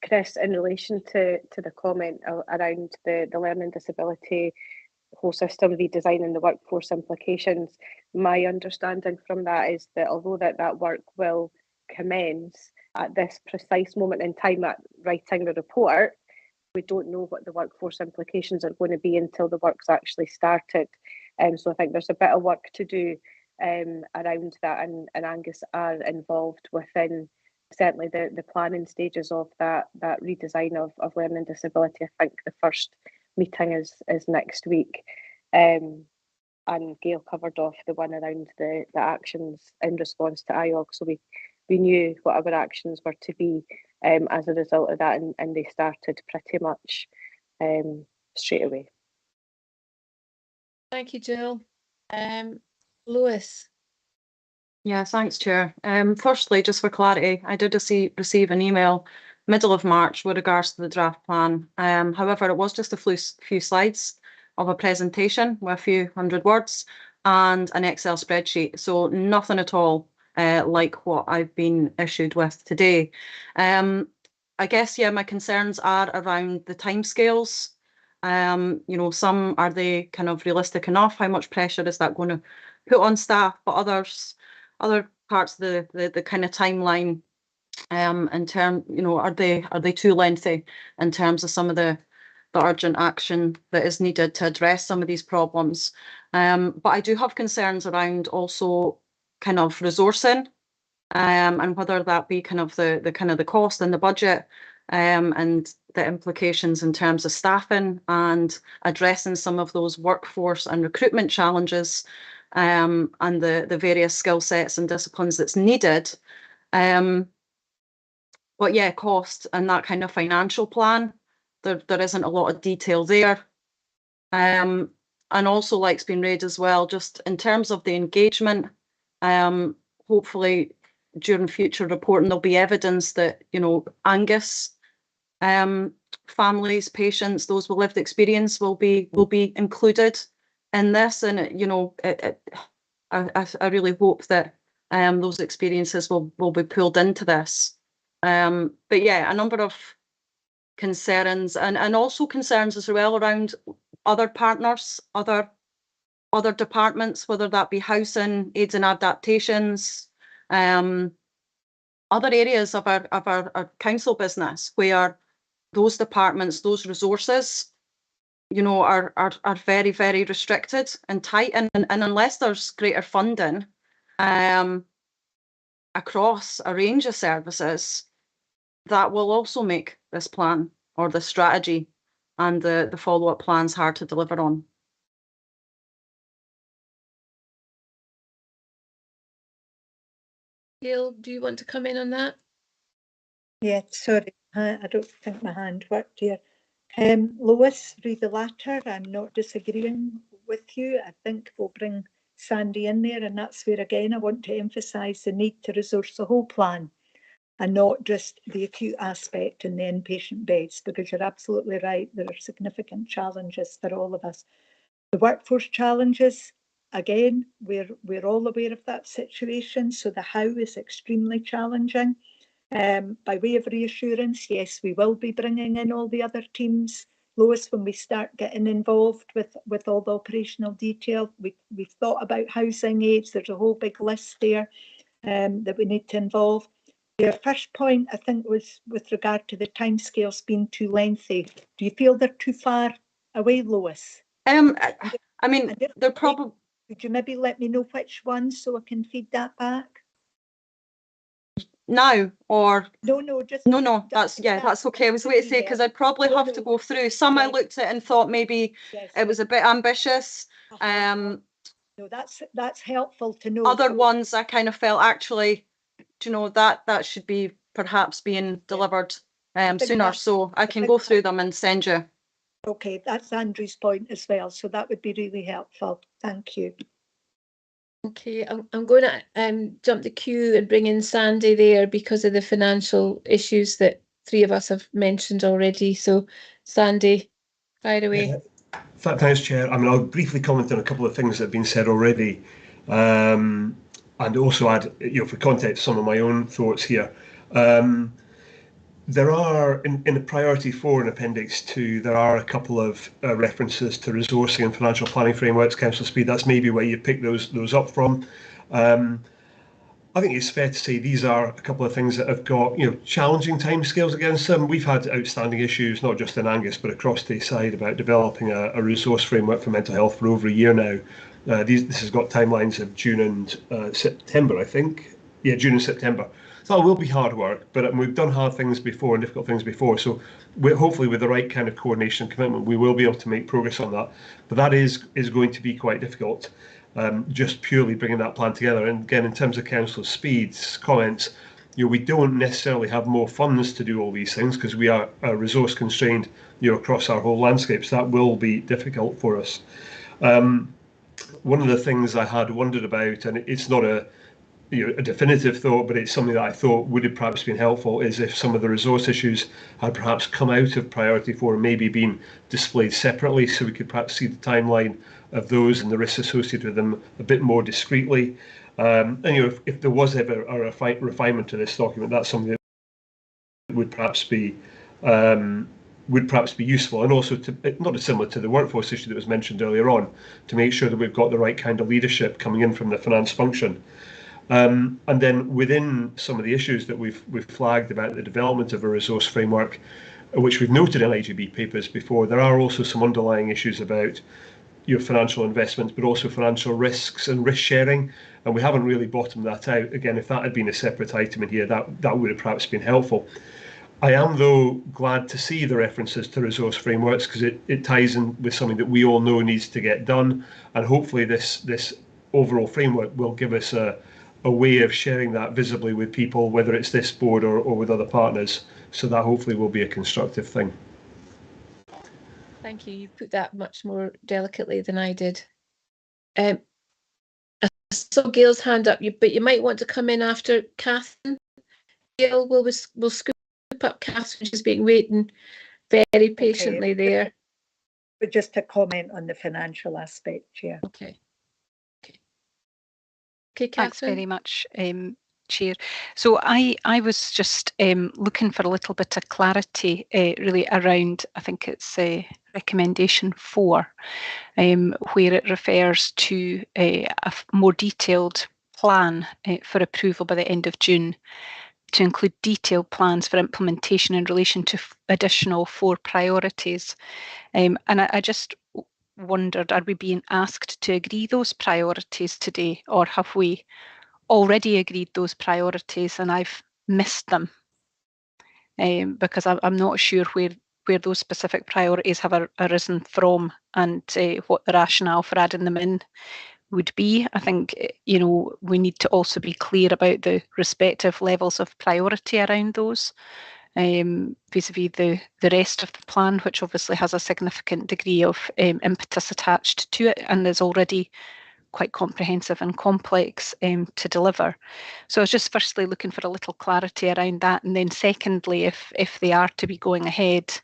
Chris, in relation to the comment around the learning disability whole system redesign and the workforce implications, my understanding from that is that although that work will commence at this precise moment in time at writing the report, we don't know what the workforce implications are going to be until the work's actually started. So I think there's a bit of work to do around that, and Angus are involved within certainly the planning stages of that redesign of learning disability. I think the first meeting is next week. And Gail covered off the one around the actions in response to IOG. So we knew what our actions were to be as a result of that, and they started pretty much straight away. Thank you, Jill. Lois. Yeah, thanks, Chair. Firstly, just for clarity, I did receive an email middle of March with regards to the draft plan. However, it was just a few slides of a presentation with a few hundred words and an Excel spreadsheet. So nothing at all like what I've been issued with today. I guess, yeah, my concerns are around the timescales. You know, some, are they kind of realistic enough? How much pressure is that going to put on staff? But other parts of the kind of timeline, in term, you know, are they too lengthy in terms of some of the urgent action that is needed to address some of these problems? But I do have concerns around also kind of resourcing, and whether that be kind of the cost and the budget, and the implications in terms of staffing and addressing some of those workforce and recruitment challenges, and the various skill sets and disciplines that's needed. But yeah, cost and that kind of financial plan, there isn't a lot of detail there. And also, like's been raised as well, just in terms of the engagement, hopefully during future reporting there'll be evidence that, you know, Angus families, patients, those with lived experience will be included in this. And you know, I really hope that those experiences will be pulled into this. But yeah, a number of concerns, and also concerns as well around other partners, other departments, whether that be housing, aids and adaptations, other areas of our council business where those departments, those resources, you know, are very, very restricted and tight, and unless there's greater funding across a range of services, that will also make this plan or the strategy and the follow-up plans hard to deliver on. Gail, do you want to come in on that? Yeah, sorry, I don't think my hand worked here. Lois, read the latter. I'm not disagreeing with you. I think we'll bring Sandy in there, and that's where, again, I want to emphasise the need to resource the whole plan and not just the acute aspect and the inpatient beds, because you're absolutely right, there are significant challenges for all of us. The workforce challenges, again, we're all aware of that situation, so the how is extremely challenging. By way of reassurance, yes, we will be bringing in all the other teams. Lois, when we start getting involved with all the operational detail, we've thought about housing aids. There's a whole big list there that we need to involve. Your first point, I think, was with regard to the timescales being too lengthy. Do you feel they're too far away, Lois? I mean, they're probably... Could you maybe let me know which ones so I can feed that back? Now, or... No, just... No, that's okay. I was waiting to say, because I'd probably have to go through. Some I looked at and thought maybe it was a bit ambitious. No, that's helpful to know. Other ones I kind of felt, actually, do you know, that should be perhaps being delivered sooner. So I can go through them and send you. Okay, that's Andrew's point as well. So that would be really helpful. Thank you. Okay, I'm going to jump the queue and bring in Sandy there because of the financial issues that three of us have mentioned already. So, Sandy, fire away. Thanks, Chair. I mean, I'll briefly comment on a couple of things that have been said already, and also add, you know, for context, some of my own thoughts here. There are, in the priority 4 in Appendix 2, there are a couple of references to resourcing and financial planning frameworks. Councillor Speed, that's maybe where you pick those up from. I think it's fair to say these are a couple of things that have got, you know, challenging timescales against them. We've had outstanding issues, not just in Angus, but across Tayside, about developing a resource framework for mental health for over a year now. This has got timelines of June and September, I think. Yeah, June and September. So it will be hard work, but we've done hard things before and difficult things before. So hopefully with the right kind of coordination and commitment, we will be able to make progress on that. But that is going to be quite difficult, just purely bringing that plan together. And again, in terms of Councillor Speed's comments, you know, we don't necessarily have more funds to do all these things because we are resource constrained, you know, across our whole landscape. So that will be difficult for us. One of the things I had wondered about, and it's not a definitive thought, but it's something that I thought would have perhaps been helpful, is if some of the resource issues had perhaps come out of priority 4 and maybe been displayed separately, so we could perhaps see the timeline of those and the risks associated with them a bit more discreetly. And you know, if there was ever a refinement to this document, that's something that would perhaps be useful, and also to, not dissimilar to the workforce issue that was mentioned earlier on, to make sure that we've got the right kind of leadership coming in from the finance function. And then within some of the issues that we've flagged about the development of a resource framework, which we've noted in IJB papers before, there are also some underlying issues about your financial investments, but also financial risks and risk sharing, and we haven't really bottomed that out. Again, if that had been a separate item in here, that would have perhaps been helpful. I am, though, glad to see the references to resource frameworks, because it ties in with something that we all know needs to get done, and hopefully this overall framework will give us a way of sharing that visibly with people, whether it's this board or with other partners, so that hopefully will be a constructive thing. Thank you. You put that much more delicately than I did. I saw Gail's hand up, but you might want to come in after Catherine. Gail, we'll scoop up Catherine. She's been waiting very patiently there. But just to comment on the financial aspect, Chair. Okay, Catherine. Thanks very much, Chair. So I was just looking for a little bit of clarity really around, I think it's recommendation 4, where it refers to a more detailed plan for approval by the end of June to include detailed plans for implementation in relation to additional 4 priorities. And I just wondered, are we being asked to agree those priorities today, or have we already agreed those priorities and I've missed them? Because I'm not sure where those specific priorities have arisen from, and what the rationale for adding them in would be. I think, you know, we need to also be clear about the respective levels of priority around those, vis-a-vis the rest of the plan, which obviously has a significant degree of impetus attached to it and is already quite comprehensive and complex to deliver. So I was just firstly looking for a little clarity around that, and then secondly, if they are to be going ahead,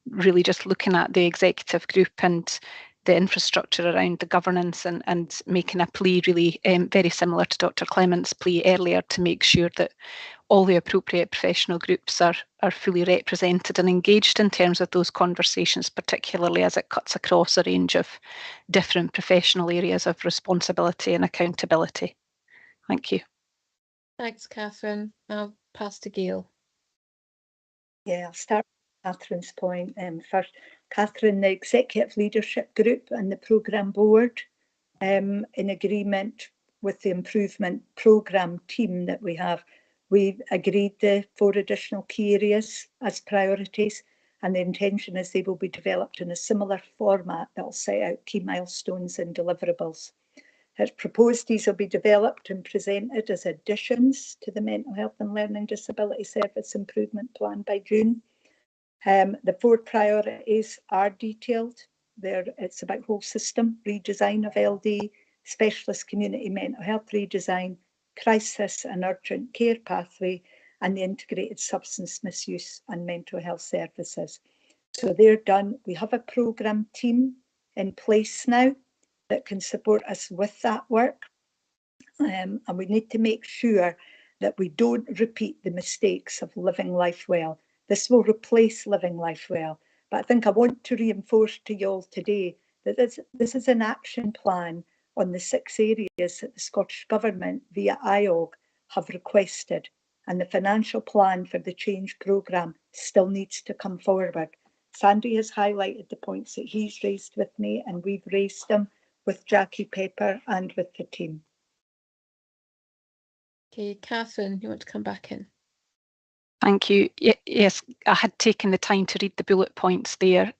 really just looking at the executive group and the infrastructure around the governance, and making a plea really very similar to Dr. Clement's plea earlier, to make sure that all the appropriate professional groups are fully represented and engaged in terms of those conversations, particularly as it cuts across a range of different professional areas of responsibility and accountability. Thank you. Thanks, Catherine. I'll pass to Gail. Yeah, I'll start with Catherine's point first. Catherine, the Executive Leadership Group and the Programme Board, in agreement with the improvement programme team that we have, we've agreed the 4 additional key areas as priorities, and the intention is they will be developed in a similar format that will set out key milestones and deliverables. It's proposed these will be developed and presented as additions to the Mental Health and Learning Disability Service Improvement Plan by June. The 4 priorities are detailed. It's about whole system redesign of LD, specialist community mental health redesign, crisis and urgent care pathway, and the integrated substance misuse and mental health services. So they're done. We have a programme team in place now that can support us with that work. And we need to make sure that we don't repeat the mistakes of Living Life Well. This will replace Living Life Well. But I think I want to reinforce to you all today that this is an action plan on the 6 areas that the Scottish Government via IOG have requested. And the financial plan for the change programme still needs to come forward. Sandy has highlighted the points that he's raised with me, and we've raised them with Jackie Pepper and with the team. Okay, Catherine, you want to come back in? Thank you. Yes, I had taken the time to read the bullet points there,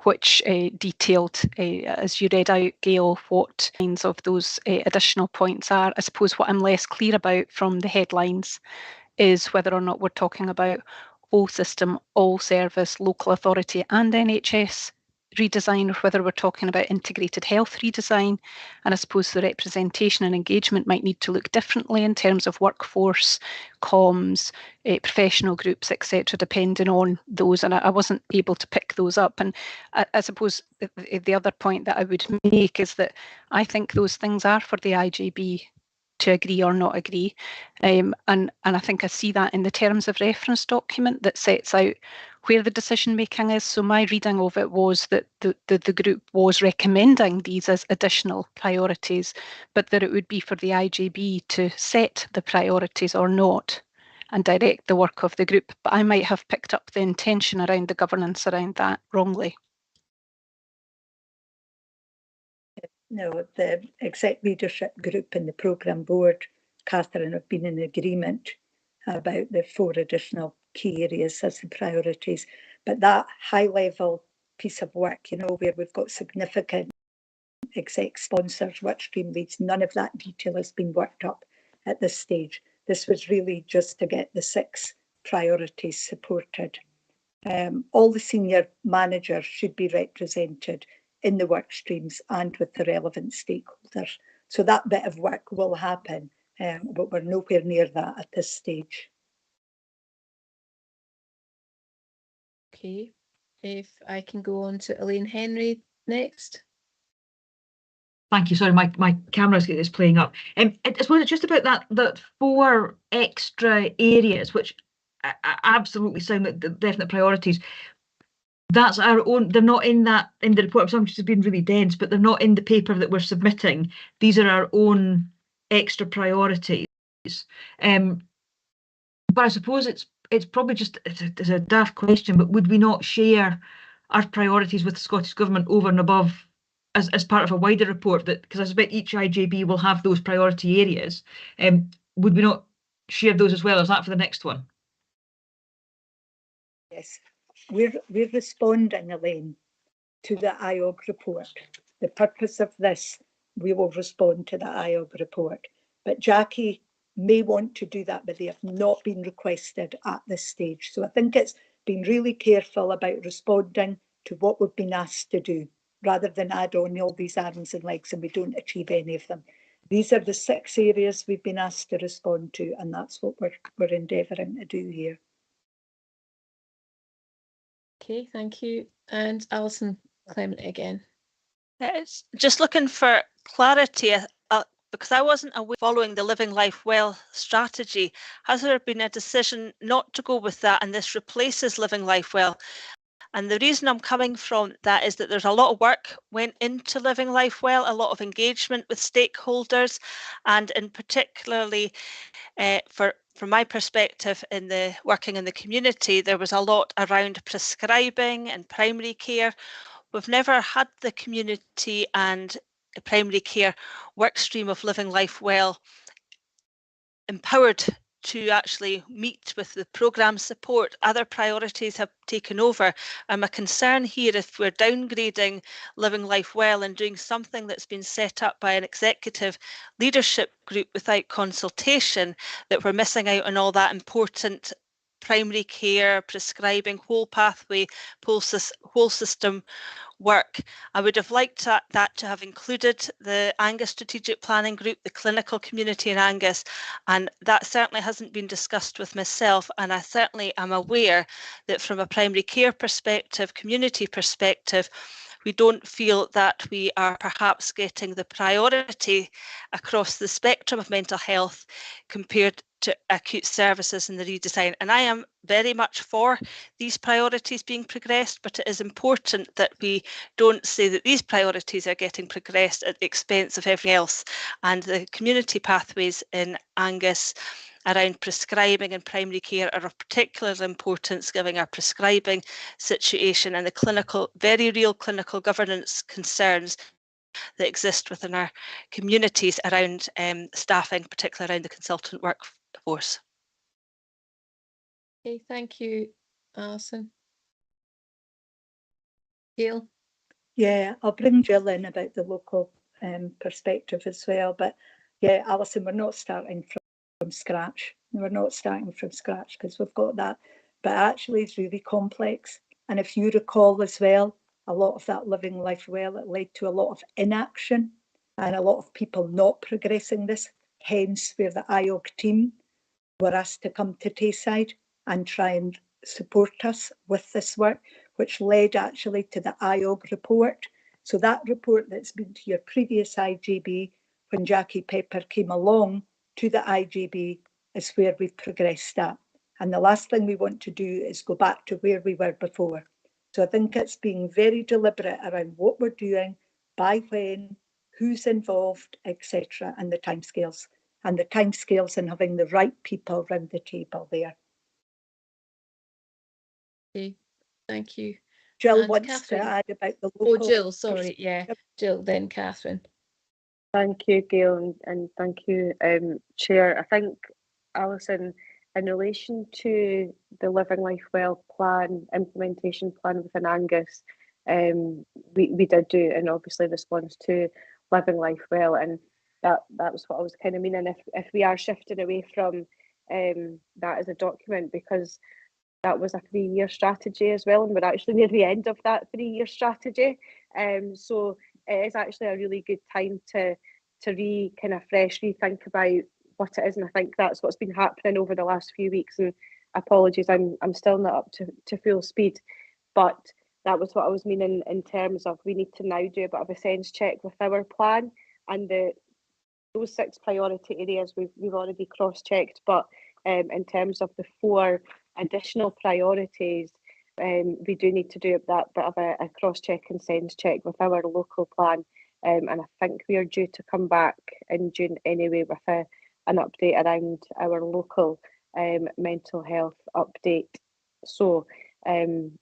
which detailed, as you read out, Gail, what kinds of those additional points are. I suppose what I'm less clear about from the headlines is whether or not we're talking about all system, all service, local authority and NHS redesign, or whether we're talking about integrated health redesign. And I suppose the representation and engagement might need to look differently in terms of workforce, comms, professional groups, etc., depending on those. And I wasn't able to pick those up. And I suppose the other point that I would make is that I think those things are for the IJB to agree or not agree. And I think I see that in the terms of reference document that sets out where the decision making is. So my reading of it was that the group was recommending these as additional priorities, but that it would be for the IJB to set the priorities or not and direct the work of the group. But I might have picked up the intention around the governance around that wrongly. No, the Exec Leadership Group and the Programme Board, Catherine, have been in agreement about the 4 additional key areas as the priorities. But that high-level piece of work, you know, where we've got significant exec sponsors, workstream leads, none of that detail has been worked up at this stage. This was really just to get the 6 priorities supported. All the senior managers should be represented in the work streams and with the relevant stakeholders. So that bit of work will happen, but we're nowhere near that at this stage. Okay, if I can go on to Elaine Henry next. Thank you. Sorry, my camera is playing up. I suppose it's just about that 4 extra areas, which absolutely sound like the definite priorities. That's our own. They're not in the report. Some just been really dense, but they're not in the paper that we're submitting. These are our own extra priorities. but I suppose it's probably just it's a daft question, but would we not share our priorities with the Scottish Government over and above as part of a wider report? That, because I suspect each IJB will have those priority areas. Would we not share those as well? Is that for the next one? Yes, we're responding, Elaine, to the IOG report. The purpose of this, we will respond to the IOG report. But Jackie may want to do that, but they have not been requested at this stage. So I think it's been really careful about responding to what we've been asked to do, rather than add on all these arms and legs and we don't achieve any of them. These are the 6 areas we've been asked to respond to, and that's what we're endeavouring to do here. Okay, thank you. And Alison Clement again. It's just looking for clarity because I wasn't aware following the Living Life Well strategy. Has there been a decision not to go with that and this replaces Living Life Well? And the reason I'm coming from that is that there's a lot of work went into Living Life Well, a lot of engagement with stakeholders, and in particularly from my perspective in the working in the community, there was a lot around prescribing and primary care. We've never had the community and primary care work stream of Living Life Well empowered to actually meet with the programme support. Other priorities have taken over. And my concern here, if we're downgrading Living Life Well and doing something that's been set up by an executive leadership group without consultation, that we're missing out on all that important primary care, prescribing, whole pathway, whole system work. I would have liked that to have included the Angus Strategic Planning Group, the clinical community in Angus, and that certainly hasn't been discussed with myself. And I certainly am aware that from a primary care perspective, community perspective, we don't feel that we are perhaps getting the priority across the spectrum of mental health compared to acute services in the redesign. And I am very much for these priorities being progressed, but it is important that we don't say that these priorities are getting progressed at the expense of everything else. And the community pathways in Angus around prescribing and primary care are of particular importance, given our prescribing situation and the clinical, very real clinical governance concerns that exist within our communities around staffing, particularly around the consultant workforce. Okay, thank you, Alison. Gail? Yeah, I'll bring Jill in about the local perspective as well. But yeah, Alison, we're not starting from scratch. We're not starting from scratch because we've got that. But actually, it's really complex. And if you recall as well, a lot of that Living Life Well, it led to a lot of inaction and a lot of people not progressing this. Hence, where the IOG team were asked to come to Tayside and try and support us with this work, which led actually to the IOG report. So that report that's been to your previous IJB, when Jackie Pepper came along to the IJB, is where we've progressed at. And the last thing we want to do is go back to where we were before. So I think it's being very deliberate around what we're doing, by when, who's involved, etc., and the timescales. And the timescales and having the right people around the table there. Okay, thank you. Jill And wants Catherine. to add about the local... Oh, Jill, sorry, yeah. Jill, then Catherine. Thank you, Gail, and thank you, Chair. I think, Alison, in relation to the Living Life Well plan, implementation plan within Angus, we did do in obviously response to Living Life Well, and that was what I was kind of meaning. If we are shifting away from that as a document, because that was a 3-year strategy as well, and we're actually near the end of that 3-year strategy. So it is actually a really good time to rethink about what it is, and I think that's what's been happening over the last few weeks. And apologies, I'm still not up to full speed, but that was what I was meaning in terms of we need to now do a bit of a sense check with our plan, and those 6 priority areas we've already cross-checked, but in terms of the 4 additional priorities, we do need to do that bit of a cross-check and sense check with our local plan, and I think we are due to come back in June anyway with an update around our local mental health update. So, and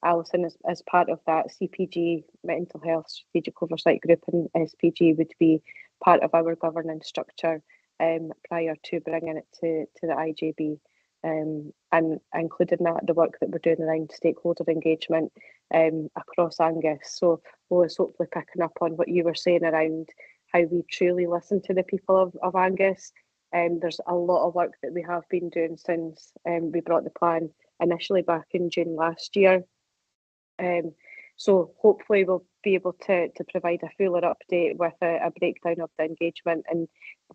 Alison, as part of that, CPG, Mental Health Strategic Oversight Group, and SPG would be part of our governance structure prior to bringing it to the IJB. And including that, the work that we're doing around stakeholder engagement across Angus. So I was hopefully picking up on what you were saying around how we truly listen to the people of Angus. There's a lot of work that we have been doing since we brought the plan initially back in June last year. So hopefully we'll be able to provide a fuller update with a breakdown of the engagement and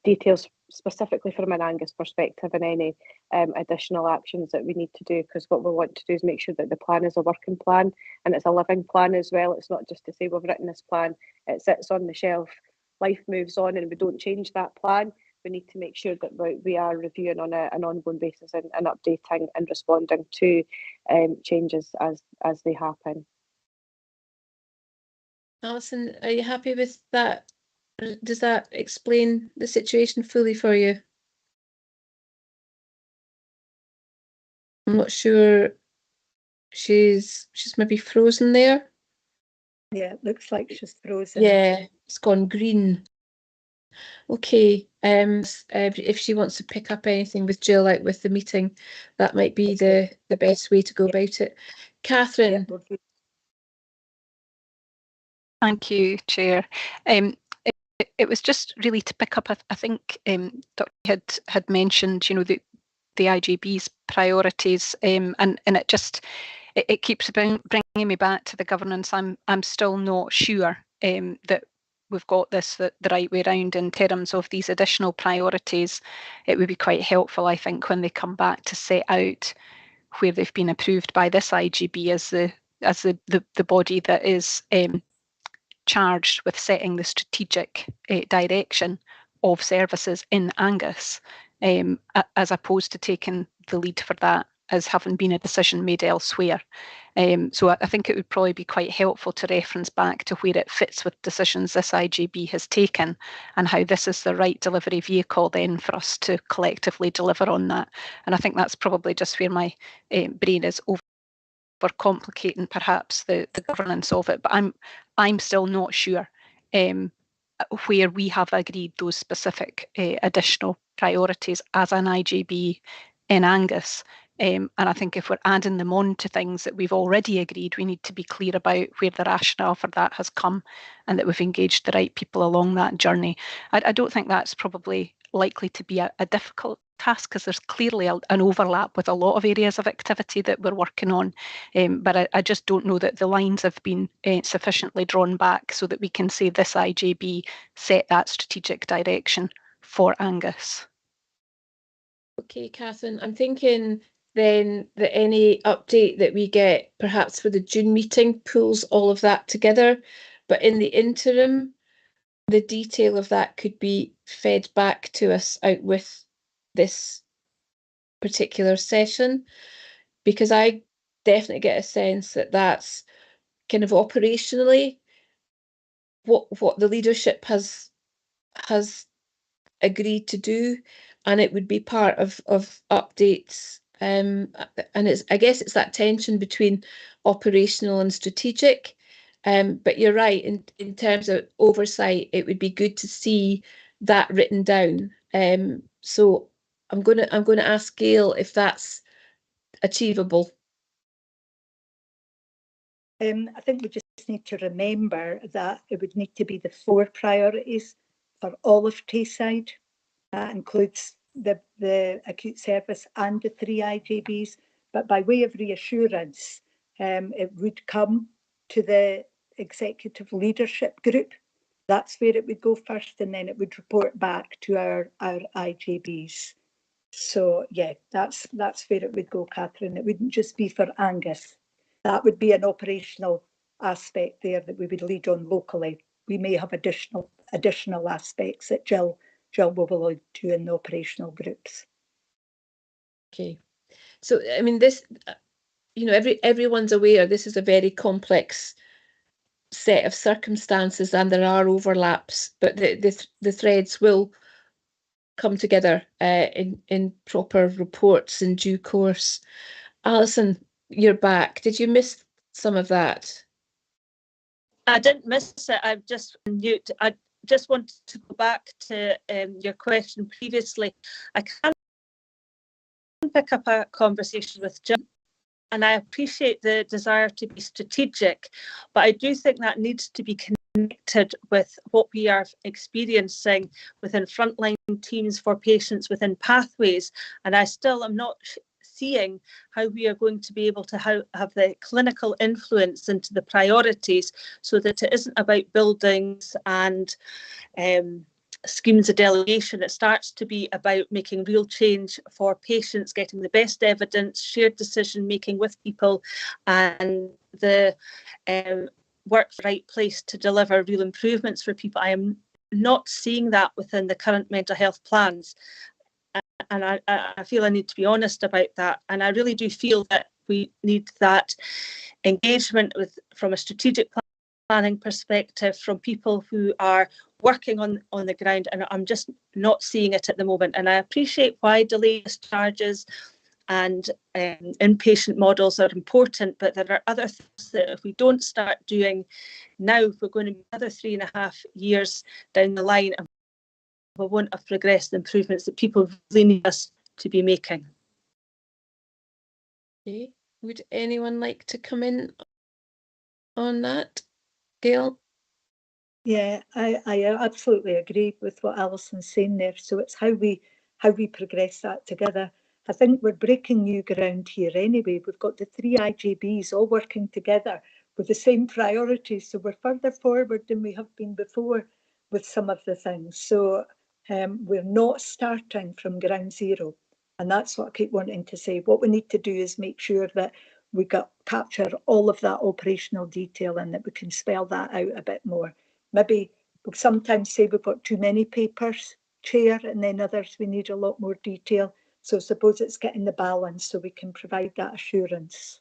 details specifically from an Angus perspective and any additional actions that we need to do, because what we want to do is make sure that the plan is a working plan and it's a living plan as well. It's not just to say we've written this plan, it sits on the shelf, life moves on and we don't change that plan. We need to make sure that we are reviewing on an ongoing basis and updating and responding to changes as they happen. Alison, are you happy with that? Does that explain the situation fully for you? I'm not sure. She's maybe frozen there. Yeah, it looks like she's frozen. Yeah, it's gone green. Okay. If she wants to pick up anything with Jill out with the meeting, that might be the best way to go about it. Catherine. Yeah, Thank you, Chair. It was just really to pick up. I think Dr. had mentioned, you know, the IJB's priorities, and it just it keeps bringing me back to the governance. I'm still not sure that we've got this the right way around in terms of these additional priorities. It would be quite helpful, I think, when they come back to set out where they've been approved by this IJB as the body that is charged with setting the strategic direction of services in Angus, as opposed to taking the lead for that as having been a decision made elsewhere. So I think it would probably be quite helpful to reference back to where it fits with decisions this IJB has taken and how this is the right delivery vehicle then for us to collectively deliver on that. And I think that's probably just where my brain is overcomplicating perhaps the governance of it, but I'm still not sure where we have agreed those specific additional priorities as an IJB in Angus. And I think if we're adding them on to things that we've already agreed, we need to be clear about where the rationale for that has come and that we've engaged the right people along that journey. I don't think that's probably likely to be a difficult task, because there's clearly an overlap with a lot of areas of activity that we're working on, but I just don't know that the lines have been sufficiently drawn back so that we can say this IJB set that strategic direction for Angus. Okay, Catherine, I'm thinking then that any update that we get perhaps for the June meeting pulls all of that together, but in the interim, the detail of that could be fed back to us out with this particular session, because I definitely get a sense that that's kind of operationally what the leadership has agreed to do, and it would be part of updates. And I guess it's that tension between operational and strategic. But you're right, in terms of oversight, it would be good to see that written down. So I'm gonna ask Gail if that's achievable. I think we just need to remember that it would need to be the 4 priorities for all of Tayside. That includes the acute service and the 3 IJBs. But by way of reassurance, it would come to the executive leadership group. That's where it would go first, and then it would report back to our IJBs. So yeah, that's where it would go, Catherine. It wouldn't just be for Angus. That would be an operational aspect there that we would lead on locally. We may have additional aspects that Jill will allude to in the operational groups. Okay, so I mean, this, you know, everyone's aware this is a very complex set of circumstances and there are overlaps, but the threads will come together in proper reports in due course. Alison, you're back. Did you miss some of that? I didn't miss it. I've just mute. I just wanted to go back to your question previously. I can pick up a conversation with Jim, and I appreciate the desire to be strategic, but I do think that needs to be connected with what we are experiencing within frontline teams for patients within pathways. And I still am not seeing how we are going to be able to have the clinical influence into the priorities, so that it isn't about buildings and schemes of delegation. It starts to be about making real change for patients, getting the best evidence, shared decision making with people, and the work the right place to deliver real improvements for people. I am not seeing that within the current mental health plans. And I feel I need to be honest about that. And I really do feel that we need that engagement from a strategic planning perspective, from people who are working on the ground, and I'm just not seeing it at the moment. And I appreciate why delayed discharges and inpatient models are important, but there are other things that if we don't start doing now, we're going to be another 3.5 years down the line, and we won't have progressed the improvements that people really need us to be making. Okay. Would anyone like to come in on that? Gail? Yeah, I absolutely agree with what Alison's saying there. So it's how we progress that together. I think we're breaking new ground here anyway. We've got the 3 IJBs all working together with the same priorities. So we're further forward than we have been before with some of the things. So we're not starting from ground zero. And that's what I keep wanting to say. What we need to do is make sure that we capture all of that operational detail and that we can spell that out a bit more. Maybe we'll sometimes say we've got too many papers, Chair, and then others we need a lot more detail. So I suppose it's getting the balance so we can provide that assurance.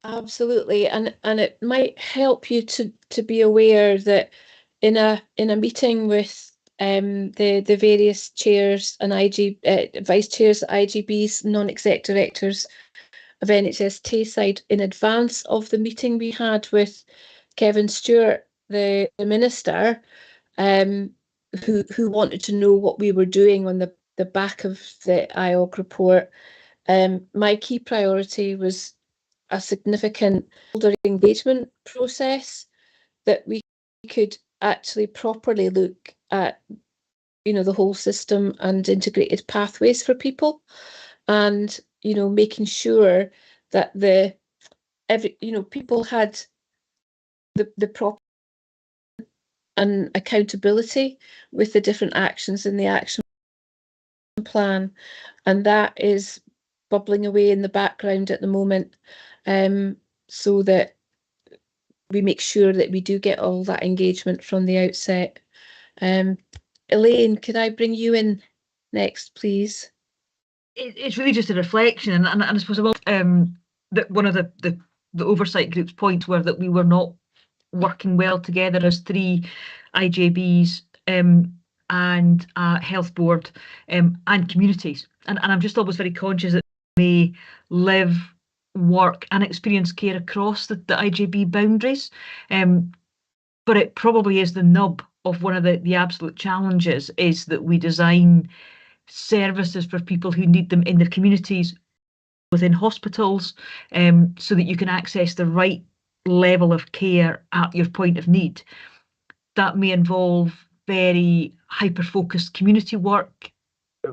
Absolutely, and it might help you to be aware that in a meeting with the various chairs and vice chairs, IGBs, non-exec directors of NHS Tayside, in advance of the meeting we had with Kevin Stewart, the minister, who wanted to know what we were doing on the back of the IOG report. My key priority was a significant stakeholder engagement process, that we could actually properly look at, the whole system and integrated pathways for people, and making sure that people had the proper and accountability with the different actions in the action plan, and that is bubbling away in the background at the moment, so that we make sure that we do get all that engagement from the outset. Elaine, could I bring you in next, please? It's really just a reflection, and I suppose that one of the oversight group's points were that we were not working well together as 3 IJBs and health board and communities, and I'm just always very conscious that they live, work and experience care across the IJB boundaries, but it probably is the nub of one of the absolute challenges, is that we design services for people who need them in their communities, within hospitals, so that you can access the right level of care at your point of need. That may involve very hyper-focused community work,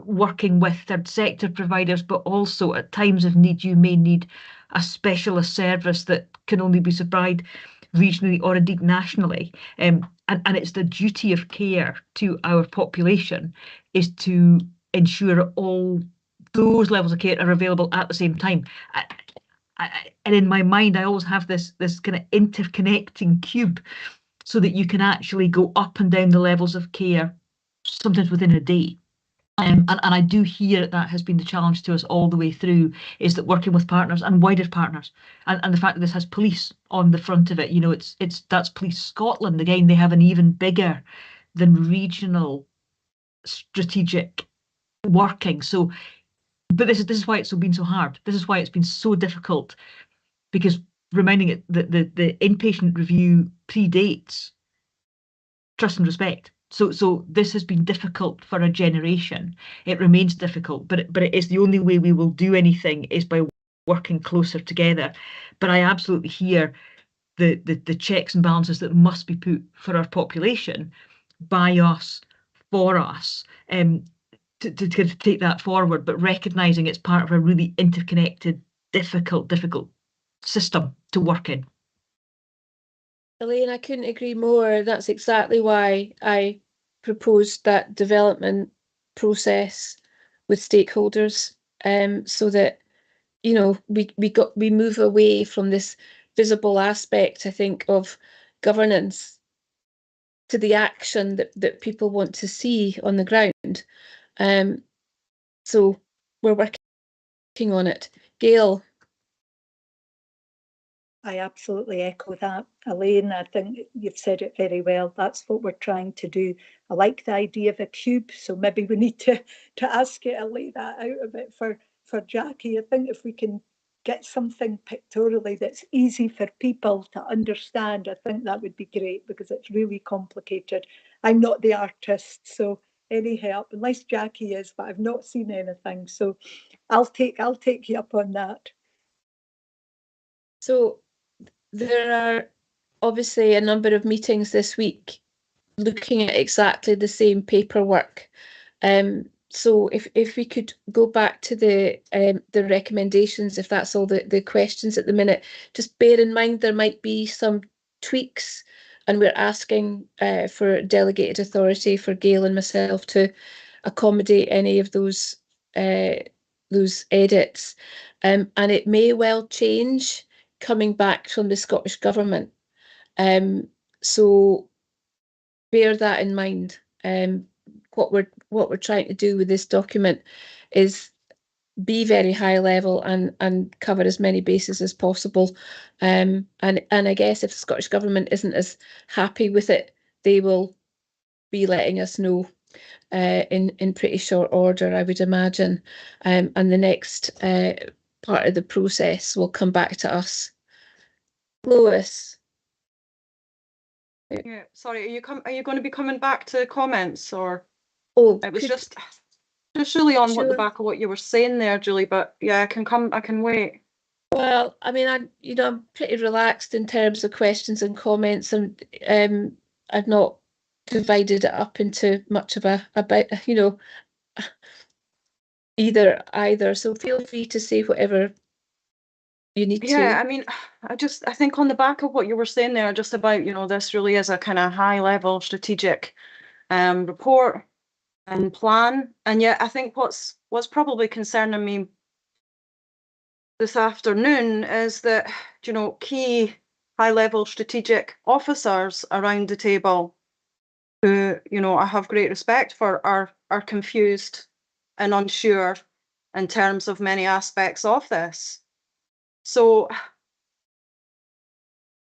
working with third sector providers, but also at times of need you may need a specialist service that can only be supplied regionally or indeed nationally. And it's the duty of care to our population is to ensure all those levels of care are available at the same time. And in my mind, I always have this kind of interconnecting cube, so that you can actually go up and down the levels of care, sometimes within a day. And I do hear that has been the challenge to us all the way through, is that working with partners and wider partners, and the fact that this has police on the front of it, that's Police Scotland. Again, they have an even bigger than regional strategic working. So, but this is why it's been so hard. This is why it's been so difficult, because reminding it that the inpatient review predates trust and respect. So this has been difficult for a generation. It remains difficult, but it is the only way we will do anything is by working closer together. But I absolutely hear the checks and balances that must be put for our population by us, for us, to take that forward, but recognising it's part of a really interconnected, difficult system to work in. Elaine, I couldn't agree more. That's exactly why I proposed that development process with stakeholders, so that, you know, we move away from this visible aspect, I think, of governance to the action that people want to see on the ground. So we're working on it. Gail. I absolutely echo that, Elaine. I think you've said it very well. That's what we're trying to do. I like the idea of a cube, so maybe we need to ask it and lay that out a bit for Jackie. I think if we can get something pictorially that's easy for people to understand, I think that would be great, because it's really complicated. I'm not the artist, so any help, unless Jackie is, but I've not seen anything. So I'll take you up on that. So there are obviously a number of meetings this week looking at exactly the same paperwork. So if we could go back to the recommendations, if that's all the questions at the minute, just bear in mind there might be some tweaks, and we're asking for delegated authority for Gail and myself to accommodate any of those edits. And it may well change coming back from the Scottish Government. So bear that in mind. What we're trying to do with this document is be very high level and cover as many bases as possible. And I guess if the Scottish Government isn't as happy with it, they will be letting us know in pretty short order, I would imagine. And the next part of the process will come back to us. Lewis. Yeah, sorry, are you going to be coming back to comments, or? Oh, it was just really on sure. the back of what you were saying there, Julie, but yeah, I can wait. Well, I mean, I'm pretty relaxed in terms of questions and comments, and I've not divided it up into much of about, you know, either. So feel free to say whatever you need to. Yeah, I mean, I think on the back of what you were saying there, just about, you know, this really is a kind of high level strategic report and plan. And yet I think what's probably concerning me this afternoon is that, you know, key high level strategic officers around the table who, you know, I have great respect for, are confused and unsure in terms of many aspects of this. So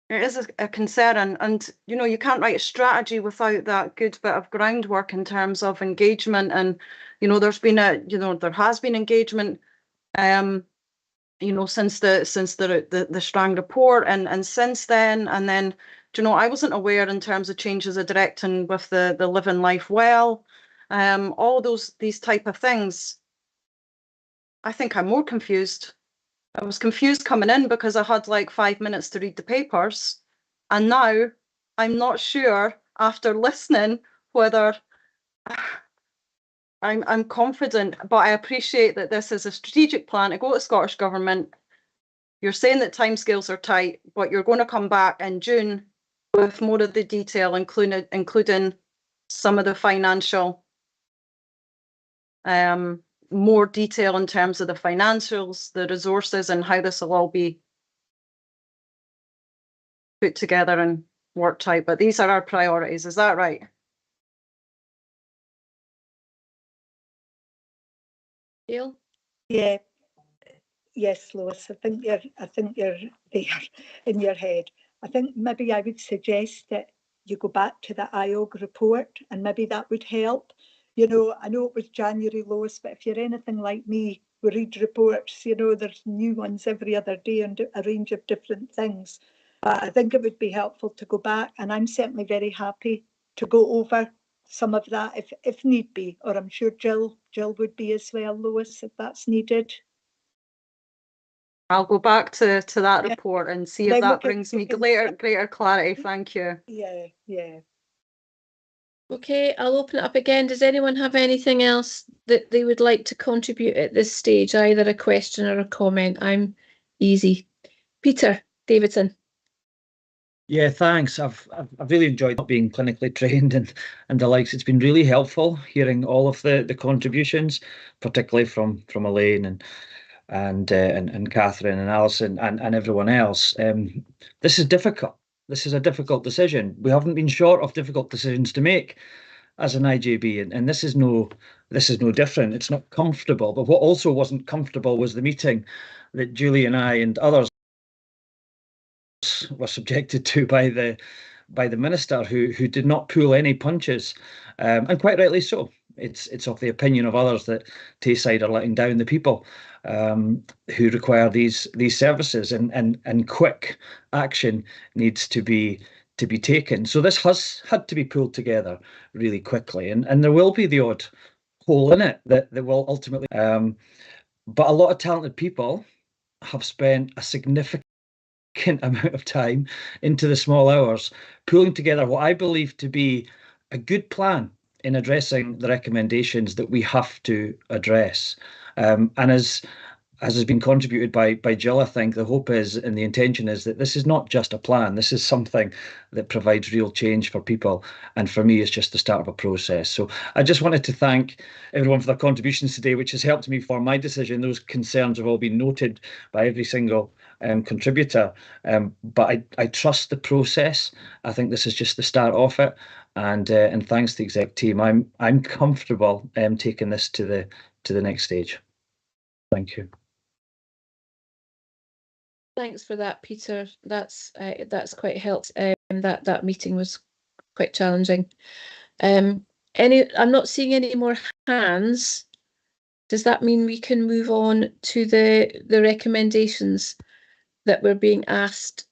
it is a concern, and you know, you can't write a strategy without that good bit of groundwork in terms of engagement. And you know, there has been engagement, you know, since the Strang report, and since then, and then, you know, I wasn't aware in terms of changes of directing with the Living Life Well, all these type of things. I think I'm more confused. I was confused coming in because I had like 5 minutes to read the papers, and now I'm not sure after listening whether I'm confident. But I appreciate that this is a strategic plan to go to Scottish Government. You're saying that timescales are tight, but you're going to come back in June with more of the detail, including some of the financial, more detail in terms of the financials, the resources, and how this will all be put together and worked out. But these are our priorities. Is that right? Gail? Yeah. Yes, Lois, I think you're there in your head. I think maybe I would suggest that you go back to the IOG report, and maybe that would help. you know, I know it was January, Lois, but if you're anything like me, we read reports, you know, there's new ones every other day and a range of different things. But I think it would be helpful to go back, and I'm certainly very happy to go over some of that if need be, or I'm sure Jill would be as well, Lois, if that's needed. I'll go back to that Yeah. report and see if Then we that can- brings we me can- greater clarity. Thank you. Yeah. Okay, I'll open it up again. Does anyone have anything else that they would like to contribute at this stage, either a question or a comment? I'm easy. Peter Davidson. Yeah, thanks. I've really enjoyed not being clinically trained and the likes. It's been really helpful hearing all of the contributions, particularly from Elaine and Catherine and Alison and everyone else. This is difficult. This is a difficult decision. We haven't been short of difficult decisions to make as an IJB, and this is no different. It's not comfortable. But what also wasn't comfortable was the meeting that Julie and I and others were subjected to by the minister, who did not pull any punches, and quite rightly so. It's of the opinion of others that Tayside are letting down the people who require these services, and quick action needs to be taken. So this has had to be pulled together really quickly, and there will be the odd hole in it that will ultimately. But a lot of talented people have spent a significant amount of time into the small hours, pulling together what I believe to be a good plan in addressing the recommendations that we have to address. And as has been contributed by Jill, I think the hope is and the intention is that this is not just a plan. This is something that provides real change for people. And for me, it's just the start of a process. So I just wanted to thank everyone for their contributions today, which has helped me form my decision. Those concerns have all been noted by every single contributor. But I trust the process. I think this is just the start of it. And thanks to the exec team, I'm comfortable taking this to the next stage. Thank you. Thanks for that, Peter. That's quite helpful. That meeting was quite challenging. I'm not seeing any more hands. Does that mean we can move on to the recommendations that we're being asked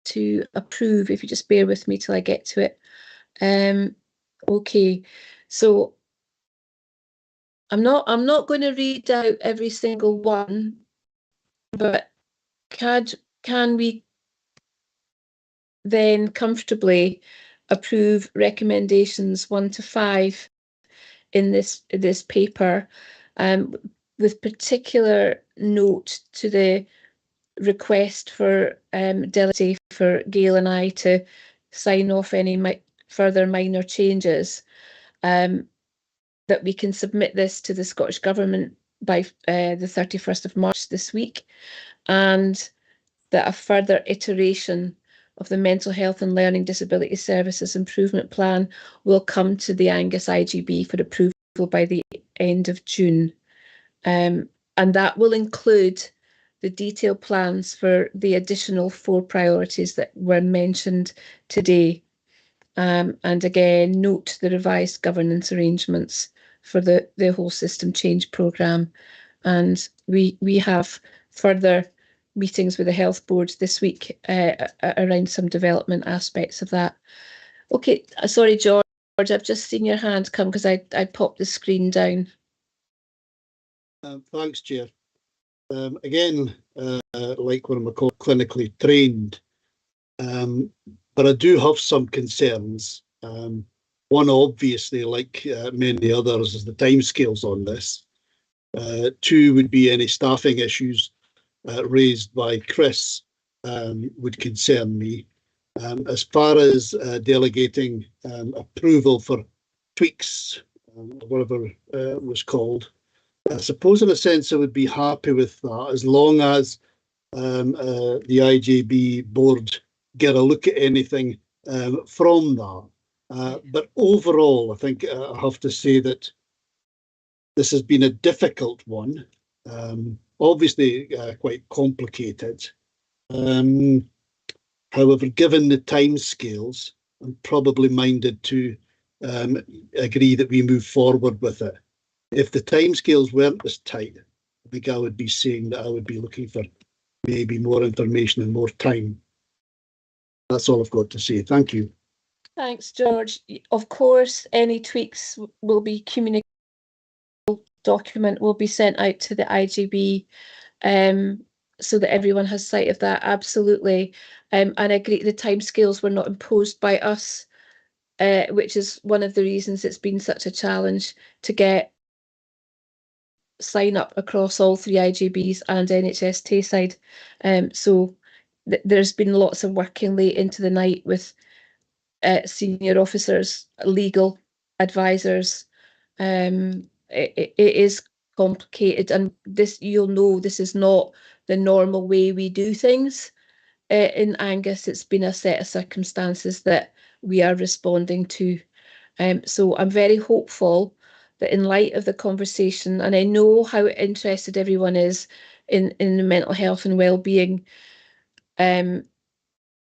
to approve? If you just bear with me till I get to it. Okay, so I'm not going to read out every single one, but can we then comfortably approve recommendations 1 to 5 in this paper, with particular note to the request for delegate for Gail and I to sign off any further minor changes, that we can submit this to the Scottish Government by the 31st of March this week, and that a further iteration of the Mental Health and Learning Disability Services Improvement Plan will come to the Angus IJB for approval by the end of June. And that will include the detailed plans for the additional 4 priorities that were mentioned today. And again, note the revised governance arrangements for the whole system change programme. And we have further meetings with the health board this week around some development aspects of that. Okay, sorry, George, I've just seen your hand come because I popped the screen down. Thanks, Chair. Again, like one of my clinically trained, but I do have some concerns. One, obviously, like many others, is the timescales on this. 2 would be any staffing issues raised by Chris would concern me. As far as delegating approval for tweaks, whatever was called, I suppose in a sense I would be happy with that as long as the IJB board get a look at anything from that. But overall, I think I have to say that this has been a difficult one, obviously quite complicated. However, given the timescales, I'm probably minded to agree that we move forward with it. If the timescales weren't as tight, I think I would be saying that I would be looking for maybe more information and more time. That's all I've got to say. Thank you. Thanks, George. Of course, any tweaks will be communicated. Document will be sent out to the IJB, so that everyone has sight of that. Absolutely, and I agree. The timescales were not imposed by us, which is one of the reasons it's been such a challenge to get sign up across all 3 IJBs and NHS Tayside. So there's been lots of working late into the night with senior officers, legal advisors. It is complicated, and this, you'll know, this is not the normal way we do things in Angus. It's been a set of circumstances that we are responding to. So I'm very hopeful that in light of the conversation, and I know how interested everyone is in the mental health and well-being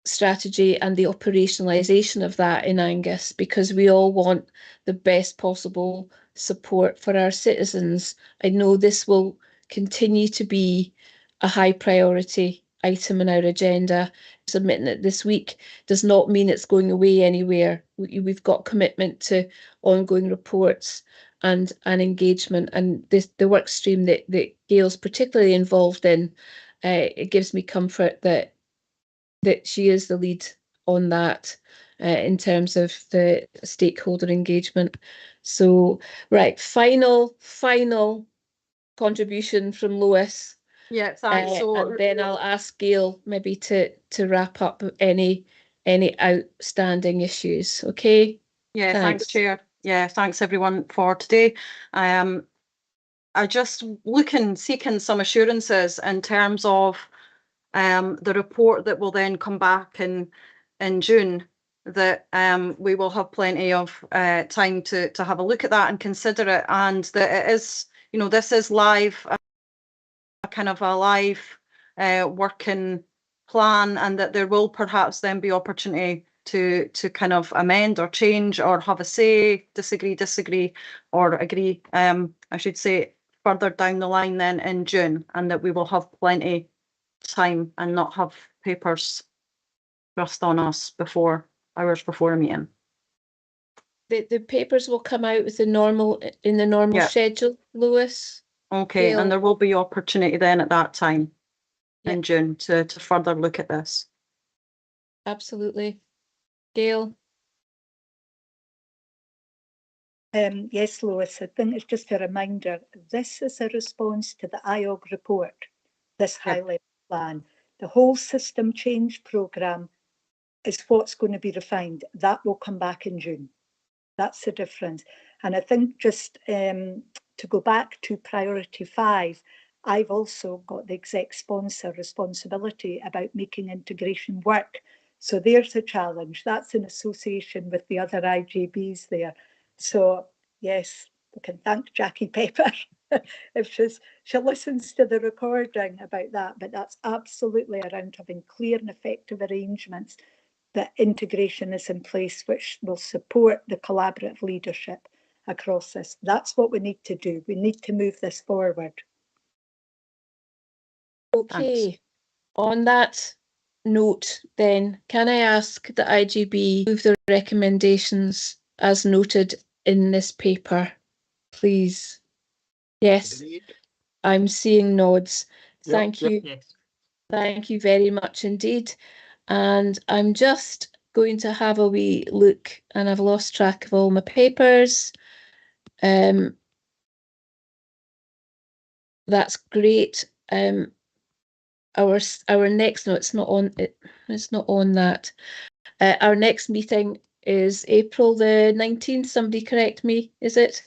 strategy and the operationalisation of that in Angus, because we all want the best possible support for our citizens. I know this will continue to be a high priority item in our agenda. Submitting it this week does not mean it's going away anywhere. We've got commitment to ongoing reports and engagement, and the work stream that Gail's particularly involved in, it gives me comfort that she is the lead on that in terms of the stakeholder engagement. So, right, final contribution from Lois. Yeah, thanks. And then I'll ask Gail maybe to wrap up any outstanding issues. Okay. Yeah, thanks, Chair. Yeah, thanks everyone for today. I just seeking some assurances in terms of the report that will then come back in June, that we will have plenty of time to have a look at that and consider it, and that it is, you know, this is live, a kind of a live working plan, and that there will perhaps then be opportunity to kind of amend or change or have a say, disagree or agree, I should say, further down the line then in June, and that we will have plenty time and not have papers thrust on us hours before a meeting. The papers will come out with the normal schedule, Lewis. Okay, Gail. and there will be opportunity then at that time in June to further look at this. Absolutely. Gail. Yes, Lois, I think it's just a reminder, this is a response to the IOG report, this high-level plan. The whole system change programme is what's going to be refined. That will come back in June. That's the difference. And I think just to go back to priority 5, I've also got the exec sponsor responsibility about making integration work. So there's a challenge. That's in association with the other IJBs there. So yes, we can thank Jackie Pepper if she listens to the recording about that, but that's absolutely around having clear and effective arrangements that integration is in place, which will support the collaborative leadership across this. That's what we need to do. We need to move this forward. Okay, Thanks. On that note then, can I ask the IJB move their recommendations as noted in this paper, please? Yes, I'm seeing nods. Thank you. Yes. Thank you very much indeed. And I'm just going to have a wee look, and I've lost track of all my papers. That's great. Our next, no, it's not on that. Our next meeting is April the 19th. Somebody correct me, is it?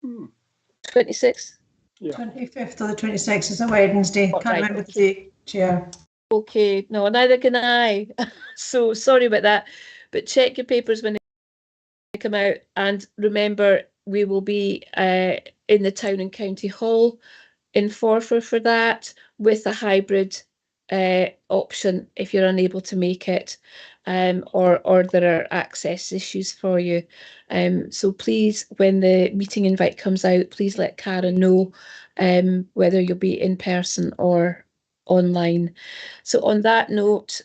26th? Yeah. 25th or the 26th is a Wednesday. Can't remember the date, Chair. Okay, no, neither can I. So sorry about that. But check your papers when they come out, and remember we will be in the Town and County Hall in Forfar for that, with a hybrid option if you're unable to make it. or there are access issues for you. So please, when the meeting invite comes out, please let Karen know whether you'll be in person or online. So on that note,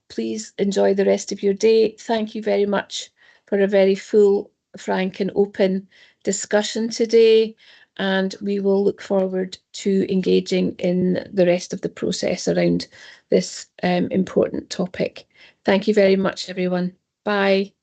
please enjoy the rest of your day. Thank you very much for a very full, frank and open discussion today, and we will look forward to engaging in the rest of the process around this important topic. Thank you very much, everyone. Bye.